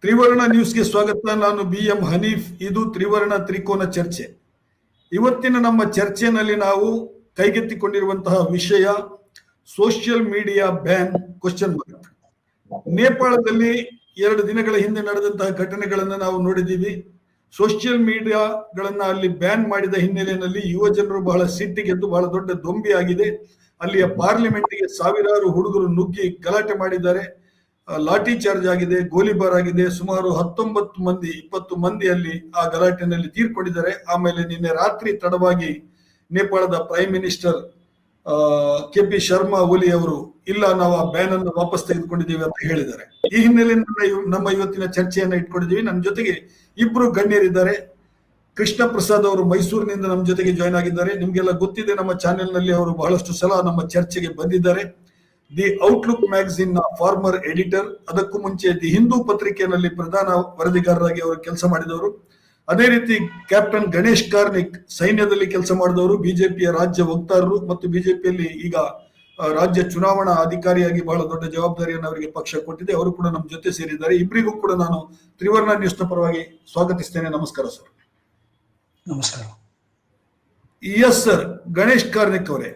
ತ್ರಿವರ್ಣ ನ್ಯೂಸ್ಗೆ ಸ್ವಾಗತ. ನಾನು BM ಹನೀಫ್. ಇದು ತ್ರಿವರ್ಣ ತ್ರಿಕೋನ ಚರ್ಚೆ. ಇವತ್ತಿನ ನಮ್ಮ ಚರ್ಚೆಯಲ್ಲಿ ನಾವು ಕೈಗೆತ್ತಿಕೊಂಡಿರುವಂತಹ ವಿಷಯ social media ban question mark. ನೇಪಾಳದಲ್ಲಿ 2 ದಿನಗಳ ಹಿಂದೆ ನಡೆದಂತಹ ಘಟನೆಗಳನ್ನು ನಾವು ನೋಡಿದ್ದೀವಿ. ಸೋಷಿಯಲ್ ಮೀಡಿಯಾಗಳನ್ನ ಅಲ್ಲಿ ಬ್ಯಾನ್ ಮಾಡಿದ ಹಿನ್ನೆಲೆಯಲ್ಲಿ ಯುವ ಜನರು ಬಹಳ ಸಿಟ್ಟಿಗೆದ್ದು ಬಹಳ ದೊಡ್ಡ ದೊಂಬಿ ಆಗಿದೆ. ಅಲ್ಲಿಯ ಪಾರ್ಲಿಮೆಂಟ್ಗೆ ಸಾವಿರಾರು ಹುಡುಗರು ನುಗ್ಗಿ ಗಲಾಟೆ ಮಾಡಿದ್ದಾರೆ. ಲಾಠಿ ಚಾರ್ಜ್ ಆಗಿದೆ, ಗೋಲಿಬಾರ್ ಆಗಿದೆ. ಸುಮಾರು 20 ಮಂದಿ ಅಲ್ಲಿ ಆ ಗಲಾಟೆನಲ್ಲಿ ತೀರ್ಕೊಂಡಿದ್ದಾರೆ. ಆಮೇಲೆ ನಿನ್ನೆ ರಾತ್ರಿ ತಡವಾಗಿ ನೇಪಾಳದ prime minister KP Sharma Oli ಅವರು ಇಲ್ಲ, ನಾವು ಆ ಬ್ಯಾನ್ ಅನ್ನು ವಾಪಸ್ ತೆಗೆದುಕೊಂಡಿದ್ದೀವಿ ಅಂತ ಹೇಳಿದ್ದಾರೆ. ಈ ಹಿನ್ನೆಲೆಯಲ್ಲಿ ನಮ್ಮ ಇವತ್ತಿನ ಚರ್ಚೆಯನ್ನ ಇಟ್ಕೊಂಡಿದ್ದೀವಿ. ನಮ್ಮ ಜೊತೆಗೆ 2 ಗಣ್ಯರಿದ್ದಾರೆ. ಕೃಷ್ಣ ಪ್ರಸಾದ್ ಅವರು ಮೈಸೂರಿನಿಂದ ನಮ್ಮ ಜೊತೆಗೆ ಜಾಯ್ನ್ ಆಗಿದ್ದಾರೆ. ನಿಮ್ಗೆಲ್ಲ ಗೊತ್ತಿದೆ, ನಮ್ಮ ಚಾನೆಲ್ ನಲ್ಲಿ ಅವರು ಬಹಳಷ್ಟು ಸಲ ನಮ್ಮ ಚರ್ಚೆಗೆ ಬಂದಿದ್ದಾರೆ. ದಿ ಔಟ್ಲುಕ್ ಮ್ಯಾಗಝಿನ್ ನ ಫಾರ್ಮರ್ ಎಡಿಟರ್, ಅದಕ್ಕೂ ಮುಂಚೆ ದಿ ಹಿಂದೂ ಪತ್ರಿಕೆಯಲ್ಲಿ ಪ್ರಧಾನ ವರದಿಗಾರರಾಗಿ ಅವರು ಕೆಲಸ ಮಾಡಿದವರು. ಅದೇ ರೀತಿ ಕ್ಯಾಪ್ಟನ್ ಗಣೇಶ್ ಕಾರ್ನಿಕ್, ಸೈನ್ಯದಲ್ಲಿ ಕೆಲಸ ಮಾಡಿದವರು, ಬಿಜೆಪಿಯ ರಾಜ್ಯ ವಕ್ತಾರರು ಮತ್ತು ಬಿಜೆಪಿಯಲ್ಲಿ ಈಗ ರಾಜ್ಯ ಚುನಾವಣಾ ಅಧಿಕಾರಿಯಾಗಿ ಬಹಳ ದೊಡ್ಡ ಜವಾಬ್ದಾರಿಯನ್ನು ಅವರಿಗೆ ಪಕ್ಷ ಕೊಟ್ಟಿದೆ. ಅವರು ಕೂಡ ನಮ್ಮ ಜೊತೆ ಸೇರಿದ್ದಾರೆ. ಇಬ್ಬರಿಗೂ ಕೂಡ ನಾನು ತ್ರಿವರ್ಣ ನ್ಯೂಸ್ ನ ಪರವಾಗಿ ಸ್ವಾಗತಿಸ್ತೇನೆ. ನಮಸ್ಕಾರ ಸರ್. ನಮಸ್ಕಾರ. ಎಸ್ ಸರ್, ಗಣೇಶ್ ಕಾರ್ನಿಕ್ ಅವರೇ,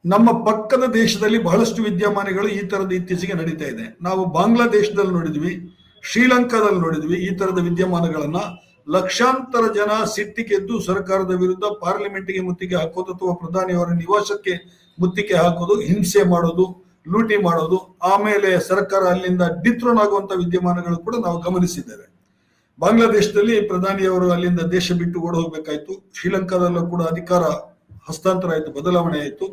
ನಮ್ಮ ಪಕ್ಕದ ದೇಶದಲ್ಲಿ ಬಹಳಷ್ಟು ವಿದ್ಯಮಾನಗಳು ಈ ತರದ ಇತ್ತೀಚೆಗೆ ನಡೀತಾ ಇದೆ. ನಾವು ಬಾಂಗ್ಲಾದೇಶದಲ್ಲಿ ನೋಡಿದ್ವಿ, ಶ್ರೀಲಂಕಾದಲ್ಲಿ ನೋಡಿದ್ವಿ ಈ ತರದ ವಿದ್ಯಮಾನಗಳನ್ನ. ಲಕ್ಷಾಂತರ ಜನ ಸಿಟ್ಟಿಗೆದ್ದು ಸರ್ಕಾರದ ವಿರುದ್ಧ ಪಾರ್ಲಿಮೆಂಟ್ಗೆ ಮುತ್ತಿಗೆ ಹಾಕೋದು ಅಥವಾ ಪ್ರಧಾನಿಯವರ ನಿವಾಸಕ್ಕೆ ಮುತ್ತಿಗೆ ಹಾಕೋದು, ಹಿಂಸೆ ಮಾಡೋದು, ಲೂಟಿ ಮಾಡೋದು, ಆಮೇಲೆ ಸರ್ಕಾರ ಅಲ್ಲಿಂದ ಡಿಥ್ರೋನ್ ಆಗುವಂತ ವಿದ್ಯಮಾನಗಳು ಕೂಡ ನಾವು ಗಮನಿಸಿದ್ದೇವೆ. ಬಾಂಗ್ಲಾದೇಶದಲ್ಲಿ ಪ್ರಧಾನಿಯವರು ಅಲ್ಲಿಂದ ದೇಶ ಬಿಟ್ಟು ಓಡಿ ಹೋಗ್ಬೇಕಾಯ್ತು. ಶ್ರೀಲಂಕಾದಲ್ಲೂ ಕೂಡ ಅಧಿಕಾರ ಹಸ್ತಾಂತರ ಆಯಿತು, ಬದಲಾವಣೆ ಆಯಿತು.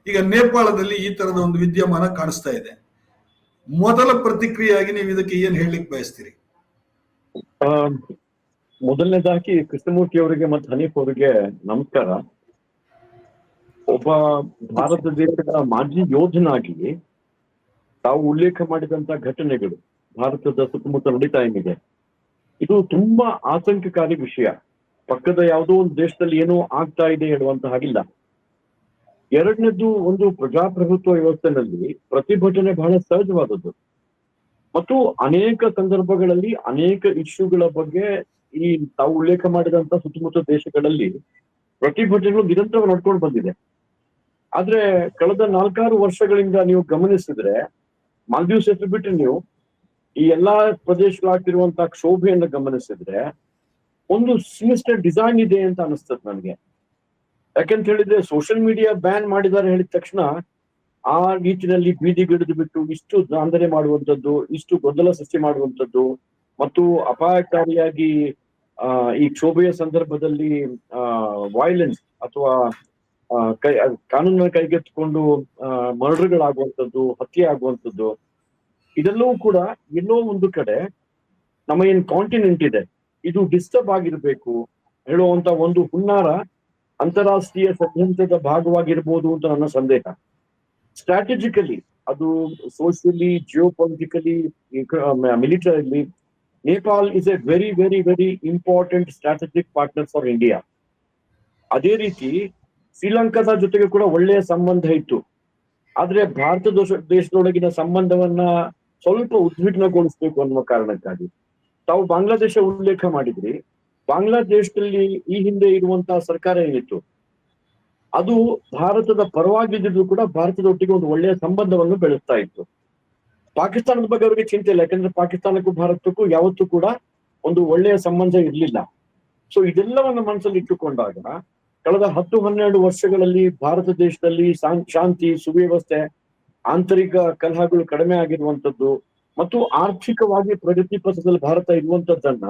ಈಗ ನೇಪಾಳದಲ್ಲಿ ಈ ತರದ ಒಂದು ವಿದ್ಯಮಾನ ಕಾಣಿಸ್ತಾ ಇದೆ. ಮೊದಲ ಪ್ರತಿಕ್ರಿಯೆಯಾಗಿ ನೀವು ಇದಕ್ಕೆ ಏನ್ ಹೇಳಲಿಕ್ಕೆ ಬಯಸ್ತೀರಿ? ಮೊದಲನೇದಾಗಿ ಕೃಷ್ಣಮೂರ್ತಿ ಅವರಿಗೆ ಮತ್ತು ಹನೀಫ್ ಅವರಿಗೆ ನಮಸ್ಕಾರ. ಒಬ್ಬ ಭಾರತ ದೇಶದ ಮಾಜಿ ಯೋಧನಾಗಿ ತಾವು ಉಲ್ಲೇಖ ಮಾಡಿದಂತ ಘಟನೆಗಳು ಭಾರತದ ಸುತ್ತಮುತ್ತ ನಡೀತಾ ಏನಿದೆ, ಇದು ತುಂಬಾ ಆತಂಕಕಾರಿ ವಿಷಯ. ಪಕ್ಕದ ಯಾವುದೋ ಒಂದು ದೇಶದಲ್ಲಿ ಏನೋ ಆಗ್ತಾ ಇದೆ ಹೇಳುವಂತ ಹಾಗಿಲ್ಲ. ಎರಡನೇದು, ಒಂದು ಪ್ರಜಾಪ್ರಭುತ್ವ ವ್ಯವಸ್ಥೆನಲ್ಲಿ ಪ್ರತಿಭಟನೆ ಬಹಳ ಸಹಜವಾದದ್ದು ಮತ್ತು ಅನೇಕ ಸಂದರ್ಭಗಳಲ್ಲಿ ಅನೇಕ ಇಶ್ಯೂಗಳ ಬಗ್ಗೆ ಈ ತಾವು ಉಲ್ಲೇಖ ಮಾಡಿದಂತ ಸುತ್ತಮುತ್ತ ದೇಶಗಳಲ್ಲಿ ಪ್ರತಿಭಟನೆಗಳು ನಿರಂತರವಾಗಿ ನಡ್ಕೊಂಡು ಬಂದಿದೆ. ಆದ್ರೆ ಕಳೆದ 4-6 ವರ್ಷಗಳಿಂದ ನೀವು ಗಮನಿಸಿದ್ರೆ, ಮಾಲ್ದೀವ್ಸ್ ಹೆಸರು ಬಿಟ್ಟು ನೀವು ಈ ಎಲ್ಲಾ ಪ್ರದೇಶಗಳಾಗ್ತಿರುವಂತಹ ಕ್ಷೋಭೆಯನ್ನು ಗಮನಿಸಿದ್ರೆ ಒಂದು ಸಿನಿಸ್ಟರ್ ಡಿಸೈನ್ ಇದೆ ಅಂತ ಅನಿಸ್ತದೆ ನನಗೆ. ಯಾಕೆಂತ ಹೇಳಿದ್ರೆ, ಸೋಷಿಯಲ್ ಮೀಡಿಯಾ ಬ್ಯಾನ್ ಮಾಡಿದ್ದಾರೆ ಹೇಳಿದ ತಕ್ಷಣ ಆ ರೀತಿಯಲ್ಲಿ ಬೀದಿಗಿಡಿದು ಬಿಟ್ಟು ಇಷ್ಟು ದಾಂಧಲೆ ಮಾಡುವಂಥದ್ದು, ಇಷ್ಟು ಗೊಂದಲ ಸೃಷ್ಟಿ ಮಾಡುವಂಥದ್ದು ಮತ್ತು ಅಪಾಯಕಾರಿಯಾಗಿ ಈ ಕ್ಷೋಭೆಯ ಸಂದರ್ಭದಲ್ಲಿ ವೈಲೆನ್ಸ್ ಅಥವಾ ಕಾನೂನನ್ನ ಕೈಗೆತ್ತಿಕೊಂಡು ಮರ್ಡರ್ಗಳಾಗುವಂಥದ್ದು, ಹತ್ಯೆ ಆಗುವಂಥದ್ದು, ಇದೆಲ್ಲವೂ ಕೂಡ ಎಲ್ಲೋ ಒಂದು ಕಡೆ ನಮ್ಮ ಏನ್ ಕಾಂಟಿನೆಂಟ್ ಇದೆ ಇದು ಡಿಸ್ಟರ್ಬ್ ಆಗಿರ್ಬೇಕು ಹೇಳುವಂತ ಒಂದು ಹುನ್ನಾರ ಅಂತಾರಾಷ್ಟ್ರೀಯ ಷಡ್ಯಂತ್ರದ ಭಾಗವಾಗಿರ್ಬೋದು ಅಂತ ನನ್ನ ಸಂದೇಹ. ಸ್ಟ್ರಾಟಜಿಕಲಿ, ಅದು socially, geopolitically, militarily, Nepal is a very very very important strategic partner for India. ಅದೇ ರೀತಿ ಶ್ರೀಲಂಕಾದ ಜೊತೆಗೆ ಕೂಡ ಒಳ್ಳೆಯ ಸಂಬಂಧ ಇತ್ತು. ಆದ್ರೆ ಭಾರತ ದೇಶದೊಳಗಿನ ಸಂಬಂಧವನ್ನ ಸ್ವಲ್ಪ ಉದ್ವಿಗ್ನಗೊಳಿಸ್ಬೇಕು ಅನ್ನುವ ಕಾರಣಕ್ಕಾಗಿ ತಾವು ಬಾಂಗ್ಲಾದೇಶ ಉಲ್ಲೇಖ ಮಾಡಿದ್ರಿ. ಬಾಂಗ್ಲಾದೇಶದಲ್ಲಿ ಈ ಹಿಂದೆ ಇರುವಂತಹ ಸರ್ಕಾರ ಏನಿತ್ತು ಅದು ಭಾರತದ ಪರವಾಗಿದ್ದು ಕೂಡ ಭಾರತದ ಒಟ್ಟಿಗೆ ಒಂದು ಒಳ್ಳೆಯ ಸಂಬಂಧವನ್ನು ಬೆಳೆಸ್ತಾ ಇತ್ತು. ಪಾಕಿಸ್ತಾನದ ಬಗ್ಗೆ ಅವರಿಗೆ ಚಿಂತೆ ಇಲ್ಲ, ಯಾಕಂದ್ರೆ ಪಾಕಿಸ್ತಾನಕ್ಕೂ ಭಾರತಕ್ಕೂ ಯಾವತ್ತೂ ಕೂಡ ಒಂದು ಒಳ್ಳೆಯ ಸಂಬಂಧ ಇರಲಿಲ್ಲ. ಸೊ ಇದೆಲ್ಲವನ್ನ ಮನಸ್ಸಲ್ಲಿ ಇಟ್ಟುಕೊಂಡಾಗ ಕಳೆದ 10-12 ವರ್ಷಗಳಲ್ಲಿ ಭಾರತ ದೇಶದಲ್ಲಿ ಶಾಂತಿ, ಸುವ್ಯವಸ್ಥೆ, ಆಂತರಿಕ ಕಲಹಗಳು ಕಡಿಮೆ ಆಗಿರುವಂತದ್ದು ಮತ್ತು ಆರ್ಥಿಕವಾಗಿ ಪ್ರಗತಿ ಪಥದಲ್ಲಿ ಭಾರತ ಇರುವಂತದ್ದನ್ನ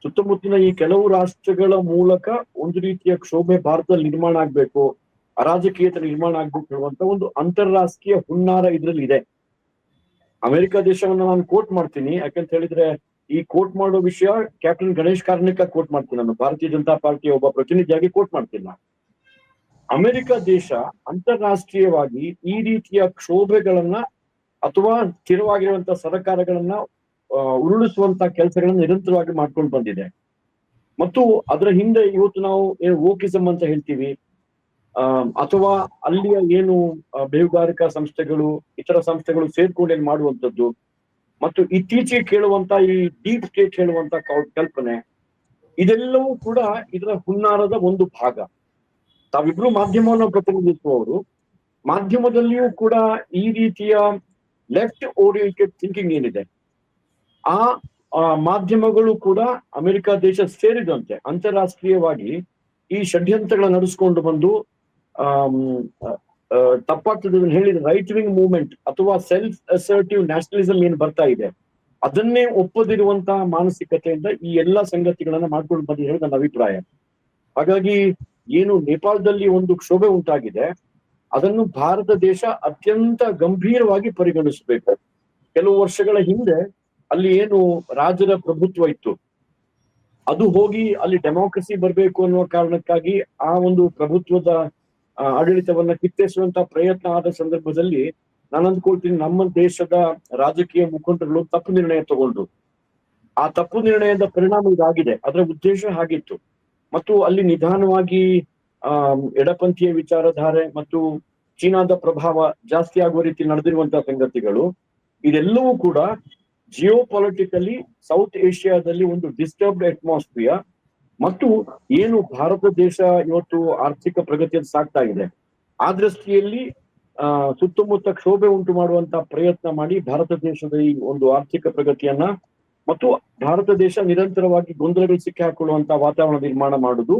ಸುತ್ತಮುತ್ತಲಿನ ಈ ಕೆಲವು ರಾಷ್ಟ್ರಗಳ ಮೂಲಕ ಒಂದು ರೀತಿಯ ಕ್ಷೋಭೆ ಭಾರತದಲ್ಲಿ ನಿರ್ಮಾಣ ಆಗ್ಬೇಕು, ಅರಾಜಕೀಯತೆ ನಿರ್ಮಾಣ ಆಗ್ಬೇಕು ಹೇಳುವಂತ ಒಂದು ಅಂತಾರಾಷ್ಟ್ರೀಯ ಹುನ್ನಾರ ಇದ್ರಲ್ಲಿ ಇದೆ. ಅಮೆರಿಕ ದೇಶವನ್ನ ನಾನು ಕೋಟ್ ಮಾಡ್ತೀನಿ, ಯಾಕಂತ ಹೇಳಿದ್ರೆ ಈ ಕೋಟ್ ಮಾಡೋ ವಿಷಯ ಕ್ಯಾಪ್ಟನ್ ಗಣೇಶ್ ಕಾರ್ನಿಕ್ ಕೋಟ್ ಮಾಡ್ತೀನಿ. ನಾನು ಭಾರತೀಯ ಜನತಾ ಪಾರ್ಟಿಯ ಒಬ್ಬ ಪ್ರತಿನಿಧಿಯಾಗಿ ಕೋಟ್ ಮಾಡ್ತೀನಿ. ಅಮೆರಿಕ ದೇಶ ಅಂತಾರಾಷ್ಟ್ರೀಯವಾಗಿ ಈ ರೀತಿಯ ಕ್ಷೋಭೆಗಳನ್ನ ಅಥವಾ ಸ್ಥಿರವಾಗಿರುವಂತಹ ಸರ್ಕಾರಗಳನ್ನ ಉರುಳಿಸುವಂತ ಕೆಲಸಗಳನ್ನ ನಿರಂತರವಾಗಿ ಮಾಡ್ಕೊಂಡು ಬಂದಿದೆ. ಮತ್ತು ಅದರ ಹಿಂದೆ ಇವತ್ತು ನಾವು ಏನು ವೋಕಿಸಮ್ ಅಂತ ಹೇಳ್ತೀವಿ, ಅಥವಾ ಅಲ್ಲಿಯ ಏನು ಬೇಹುಗಾರಿಕಾ ಸಂಸ್ಥೆಗಳು, ಇತರ ಸಂಸ್ಥೆಗಳು ಸೇರ್ಕೊಂಡು ಏನ್ ಮಾಡುವಂಥದ್ದು ಮತ್ತು ಇತ್ತೀಚೆಗೆ ಕೇಳುವಂತ ಈ ಡೀಪ್ ಸ್ಟೇಟ್ ಹೇಳುವಂತ ಕಲ್ಪನೆ, ಇದೆಲ್ಲವೂ ಕೂಡ ಇದರ ಹುನ್ನಾರದ ಒಂದು ಭಾಗ. ತಾವಿಬ್ರು ಮಾಧ್ಯಮವನ್ನು ಪ್ರತಿನಿಧಿಸುವವರು, ಮಾಧ್ಯಮದಲ್ಲಿಯೂ ಕೂಡ ಈ ರೀತಿಯ ಲೆಫ್ಟ್ ಓರಿಯೆಂಟೆಡ್ ಥಿಂಕಿಂಗ್ ಏನಿದೆ, ಆ ಮಾಧ್ಯಮಗಳು ಕೂಡ ಅಮೆರಿಕ ದೇಶ ಸೇರಿದಂತೆ ಅಂತಾರಾಷ್ಟ್ರೀಯವಾಗಿ ಈ ಷಡ್ಯಂತ್ರಗಳ ನಡೆಸ್ಕೊಂಡು ಬಂದು ತಪ್ಪಾಗ್ತದೆ ಹೇಳಿದ್ರೆ ರೈಟ್ ವಿಂಗ್ ಮೂವ್ಮೆಂಟ್ ಅಥವಾ ಸೆಲ್ಫ್ ಅಸರ್ಟಿವ್ ನ್ಯಾಷನಲಿಸಂ ಏನ್ ಬರ್ತಾ ಇದೆ, ಅದನ್ನೇ ಒಪ್ಪದಿರುವಂತಹ ಮಾನಸಿಕತೆಯಿಂದ ಈ ಎಲ್ಲಾ ಸಂಗತಿಗಳನ್ನ ಮಾಡ್ಕೊಂಡು ಬಂದಿದೆ ನನ್ನ ಅಭಿಪ್ರಾಯ. ಹಾಗಾಗಿ ಏನು ನೇಪಾಳದಲ್ಲಿ ಒಂದು ಕ್ಷೋಭೆ ಉಂಟಾಗಿದೆ, ಅದನ್ನು ಭಾರತ ದೇಶ ಅತ್ಯಂತ ಗಂಭೀರವಾಗಿ ಪರಿಗಣಿಸಬೇಕು. ಕೆಲವು ವರ್ಷಗಳ ಹಿಂದೆ ಅಲ್ಲಿ ಏನು ರಾಜರ ಪ್ರಭುತ್ವ ಇತ್ತು, ಅದು ಹೋಗಿ ಅಲ್ಲಿ ಡೆಮಾಕ್ರಸಿ ಬರಬೇಕು ಅನ್ನುವ ಕಾರಣಕ್ಕಾಗಿ ಆ ಒಂದು ಪ್ರಭುತ್ವದ ಆಡಳಿತವನ್ನ ಕಿತ್ತೆಸುವಂತ ಪ್ರಯತ್ನ ಆದ ಸಂದರ್ಭದಲ್ಲಿ ನಾನು ಅಂದ್ಕೊಳ್ತೀನಿ ನಮ್ಮ ದೇಶದ ರಾಜಕೀಯ ಮುಖಂಡರು ತಪ್ಪು ನಿರ್ಣಯ ತಗೊಂಡ್ರು. ಆ ತಪ್ಪು ನಿರ್ಣಯದ ಪರಿಣಾಮ ಇದಾಗಿದೆ. ಅದರ ಉದ್ದೇಶ ಹಾಗಿತ್ತು. ಮತ್ತು ಅಲ್ಲಿ ನಿಧಾನವಾಗಿ ಎಡಪಂಥೀಯ ವಿಚಾರಧಾರೆ ಮತ್ತು ಚೀನಾದ ಪ್ರಭಾವ ಜಾಸ್ತಿ ಆಗುವ ರೀತಿ ನಡೆದಿರುವಂತಹ ಸಂಗತಿಗಳು, ಇದೆಲ್ಲವೂ ಕೂಡ ಜಿಯೋ ಪೊಲಿಟಿಕಲಿ ಸೌತ್ ಏಷ್ಯಾದಲ್ಲಿ ಒಂದು ಡಿಸ್ಟರ್ಬ್ಡ್ ಅಟ್ಮಾಸ್ಫಿಯರ್ ಮತ್ತು ಏನು ಭಾರತ ದೇಶ ಇವತ್ತು ಆರ್ಥಿಕ ಪ್ರಗತಿಯನ್ನು ಸಾಗ್ತಾ ಇದೆ, ಆ ದೃಷ್ಟಿಯಲ್ಲಿ ಸುತ್ತಮುತ್ತ ಕ್ಷೋಭೆ ಉಂಟು ಮಾಡುವಂತ ಪ್ರಯತ್ನ ಮಾಡಿ ಭಾರತ ದೇಶದ ಈ ಒಂದು ಆರ್ಥಿಕ ಪ್ರಗತಿಯನ್ನ ಮತ್ತು ಭಾರತ ದೇಶ ನಿರಂತರವಾಗಿ ಗೊಂದಲಗಳು ಸಿಕ್ಕಿ ಹಾಕೊಳ್ಳುವಂತ ವಾತಾವರಣ ನಿರ್ಮಾಣ ಮಾಡುದು,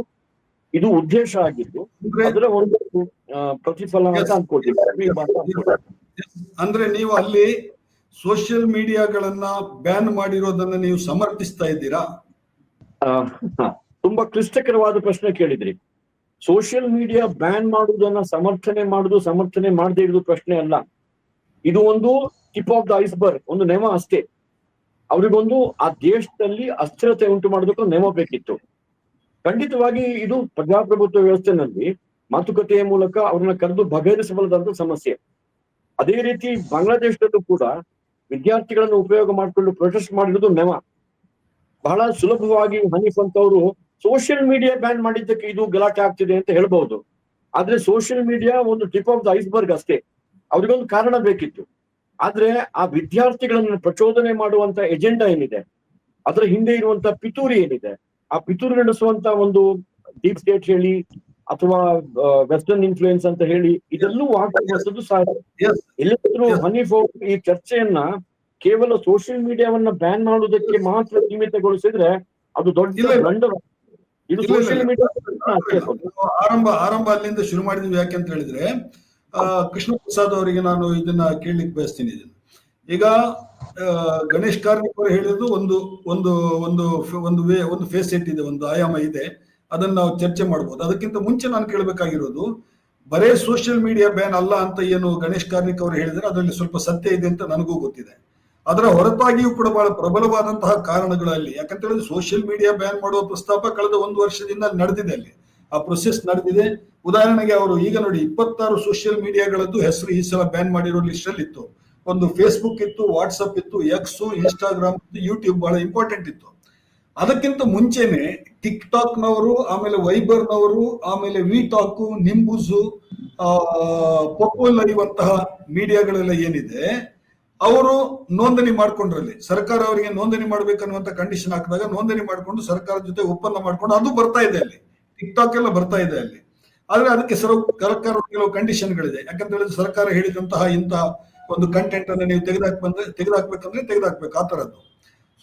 ಇದು ಉದ್ದೇಶ ಆಗಿದ್ದು ಅದರ ಒಂದು ಪ್ರತಿಫಲ ಅಂತ ಅನ್ಕೊಳ್ತೀವಿ. ಅಂದ್ರೆ ನೀವು ಅಲ್ಲಿ ಸೋಷಿಯಲ್ ಮೀಡಿಯಾಗಳನ್ನ ಬ್ಯಾನ್ ಮಾಡಿರೋದನ್ನ ನೀವು ಸಮರ್ಥಿಸ್ತಾ ಇದ್ದೀರಾ? ತುಂಬಾ ಕ್ಲಿಷ್ಟಕರವಾದ ಪ್ರಶ್ನೆ ಕೇಳಿದ್ರಿ. ಸೋಷಿಯಲ್ ಮೀಡಿಯಾ ಬ್ಯಾನ್ ಮಾಡುವುದನ್ನ ಸಮರ್ಥನೆ ಮಾಡದೇ ಇರೋದು ಪ್ರಶ್ನೆ ಅಲ್ಲ. ಇದು ಒಂದು ಟಿಪ್ ಆಫ್ ದ ಐಸ್ಬರ್ಗ್, ಒಂದು ನೆವ ಅಷ್ಟೇ. ಅವರಿಗೊಂದು ಆ ದೇಶದಲ್ಲಿ ಅಸ್ಥಿರತೆ ಉಂಟು ಮಾಡೋದಕ್ಕೆ ನೆವ ಬೇಕಿತ್ತು. ಖಂಡಿತವಾಗಿ ಇದು ಪ್ರಜಾಪ್ರಭುತ್ವ ವ್ಯವಸ್ಥೆನಲ್ಲಿ ಮಾತುಕತೆಯ ಮೂಲಕ ಅವ್ರನ್ನ ಕರೆದು ಬಗೆಹರಿಸಬಲ್ಲದಂತ ಸಮಸ್ಯೆ. ಅದೇ ರೀತಿ ಬಾಂಗ್ಲಾದೇಶದಲ್ಲೂ ಕೂಡ ವಿದ್ಯಾರ್ಥಿಗಳನ್ನು ಉಪಯೋಗ ಮಾಡಿಕೊಂಡು ಪ್ರೊಟೆಸ್ಟ್ ಮಾಡಿರೋದು ನೆವ. ಬಹಳ ಸುಲಭವಾಗಿ ಹನೀಫ್ ಅಂತವರು ಸೋಷಿಯಲ್ ಮೀಡಿಯಾ ಬ್ಯಾನ್ ಮಾಡಿದ್ದಕ್ಕೆ ಇದು ಗಲಾಟೆ ಆಗ್ತಿದೆ ಅಂತ ಹೇಳ್ಬಹುದು. ಆದ್ರೆ ಸೋಷಿಯಲ್ ಮೀಡಿಯಾ ಒಂದು ಟಿಪ್ ಆಫ್ ದ ಐಸ್ಬರ್ಗ್ ಅಷ್ಟೇ. ಅವ್ರಿಗೊಂದು ಕಾರಣ ಬೇಕಿತ್ತು. ಆದ್ರೆ ಆ ವಿದ್ಯಾರ್ಥಿಗಳನ್ನು ಪ್ರಚೋದನೆ ಮಾಡುವಂತ ಎಜೆಂಡಾ ಏನಿದೆ, ಅದರ ಹಿಂದೆ ಇರುವಂತ ಪಿತೂರಿ ಏನಿದೆ, ಆ ಪಿತೂರಿ ನಡೆಸುವಂತ ಒಂದು ಡೀಪ್ ಸ್ಟೇಟ್ ಹೇಳಿ ಅಥವಾ ವೆಸ್ಟರ್ನ್ ಇನ್ಫ್ಲೂಯೆನ್ಸ್ ಅಂತ ಹೇಳಿ ಇದೆಲ್ಲೂ ಆಗ್ತದ್ದು ಸಾಧ್ಯ. ಎಲ್ಲರೂ ಹನೀಫ್ ಈ ಚರ್ಚೆಯನ್ನ ಕೇವಲ ಸೋಷಿಯಲ್ ಮೀಡಿಯಾವನ್ನ ಬ್ಯಾನ್ ಮಾಡುವುದಕ್ಕೆ ಮಾತ್ರ ಸೀಮಿತಗೊಳಿಸಿದ್ರೆ ಅದು ದೊಡ್ಡ ಬ್ಲಂಡರ್. ಇದು ಸೋಷಿಯಲ್ ಮೀಡಿಯಾ ಆರಂಭ ಅಲ್ಲಿಂದ ಶುರು ಮಾಡಿದ್ವಿ. ಯಾಕೆಂತ ಹೇಳಿದ್ರೆ ಕೃಷ್ಣ ಪ್ರಸಾದ್ ಅವರಿಗೆ ನಾನು ಇದನ್ನ ಕೇಳಲಿಕ್ಕೆ ಬಯಸ್ತೀನಿ. ಈಗ ಗಣೇಶ್ ಕಾರ್ಣಿಕ್ ಅವರು ಹೇಳಿದ್ದು ಒಂದು ಒಂದು ಒಂದು ಒಂದು ಫೇಸೆಟ್ ಇದೆ, ಒಂದು ಆಯಾಮ ಇದೆ, ಅದನ್ನ ನಾವು ಚರ್ಚೆ ಮಾಡಬಹುದು. ಅದಕ್ಕಿಂತ ಮುಂಚೆ ನಾನು ಕೇಳಬೇಕಾಗಿರೋದು, ಬರೇ ಸೋಷಿಯಲ್ ಮೀಡಿಯಾ ಬ್ಯಾನ್ ಅಲ್ಲ ಅಂತ ಏನು ಗಣೇಶ್ ಕಾರ್ಣಿಕ್ ಅವರು ಹೇಳಿದ್ರೆ ಅದರಲ್ಲಿ ಸ್ವಲ್ಪ ಸತ್ಯ ಇದೆ ಅಂತ ನನಗೂ ಗೊತ್ತಿದೆ. ಅದರ ಹೊರತಾಗಿಯೂ ಕೂಡ ಬಹಳ ಪ್ರಬಲವಾದಂತಹ ಕಾರಣಗಳಲ್ಲಿ, ಯಾಕಂತ ಹೇಳಿದ್ರೆ ಸೋಷಿಯಲ್ ಮೀಡಿಯಾ ಬ್ಯಾನ್ ಮಾಡುವ ಪ್ರಸ್ತಾಪ ಕಳೆದ 1 ವರ್ಷದಿಂದ ನಡೆದಿದೆ. ಅಲ್ಲಿ ಆ ಪ್ರೊಸೆಸ್ ನಡೆದಿದೆ. ಉದಾಹರಣೆಗೆ ಅವರು ಈಗ ನೋಡಿ 26 ಸೋಷಿಯಲ್ ಮೀಡಿಯಾಗಳದ್ದು ಹೆಸರು ಈ ಸಲ ಬ್ಯಾನ್ ಮಾಡಿರೋ ಲಿಸ್ಟ್ ಅಲ್ಲಿ ಇತ್ತು. ಒಂದು ಫೇಸ್ಬುಕ್ ಇತ್ತು, ವಾಟ್ಸಪ್ ಇತ್ತು, ಎಕ್ಸ್, ಇನ್ಸ್ಟಾಗ್ರಾಮ್, ಯೂಟ್ಯೂಬ್ ಬಹಳ ಇಂಪಾರ್ಟೆಂಟ್ ಇತ್ತು. ಅದಕ್ಕಿಂತ ಮುಂಚೆನೆ ಟಿಕ್ ಟಾಕ್ ನವರು, ಆಮೇಲೆ ವೈಬರ್ ನವರು, ಆಮೇಲೆ ವಿ ಟಾಕ್, ನಿಂಬುಜು, ಪೊಪುಲರ್ ಇರುವಂತಹ ಮೀಡಿಯಾಗಳೆಲ್ಲ ಏನಿದೆ, ಅವರು ನೋಂದಣಿ ಮಾಡ್ಕೊಂಡ್ರಲ್ಲಿ ಸರ್ಕಾರ ಅವರಿಗೆ ನೋಂದಣಿ ಮಾಡ್ಬೇಕನ್ನುವಂತ ಕಂಡೀಷನ್ ಹಾಕಿದಾಗ ನೋಂದಣಿ ಮಾಡ್ಕೊಂಡು ಸರ್ಕಾರದ ಜೊತೆ ಒಪ್ಪಂದ ಮಾಡ್ಕೊಂಡು ಅದು ಬರ್ತಾ ಇದೆ. ಅಲ್ಲಿ ಟಿಕ್ ಟಾಕ್ ಎಲ್ಲ ಬರ್ತಾ ಇದೆ ಅಲ್ಲಿ. ಆದ್ರೆ ಅದಕ್ಕೆ ಸರ್ಕಾರ ಕೆಲವು ಕಂಡೀಷನ್ಗಳಿದೆ. ಯಾಕಂತ ಹೇಳಿದ್ರೆ ಸರ್ಕಾರ ಹೇಳಿದಂತಹ ಇಂತಹ ಒಂದು ಕಂಟೆಂಟ್ ಅನ್ನು ನೀವು ತೆಗೆದಾಕ್ಬೇಕಂದ್ರೆ ತೆಗೆದಾಕ್ಬೇಕು, ಆ ತರದ್ದು.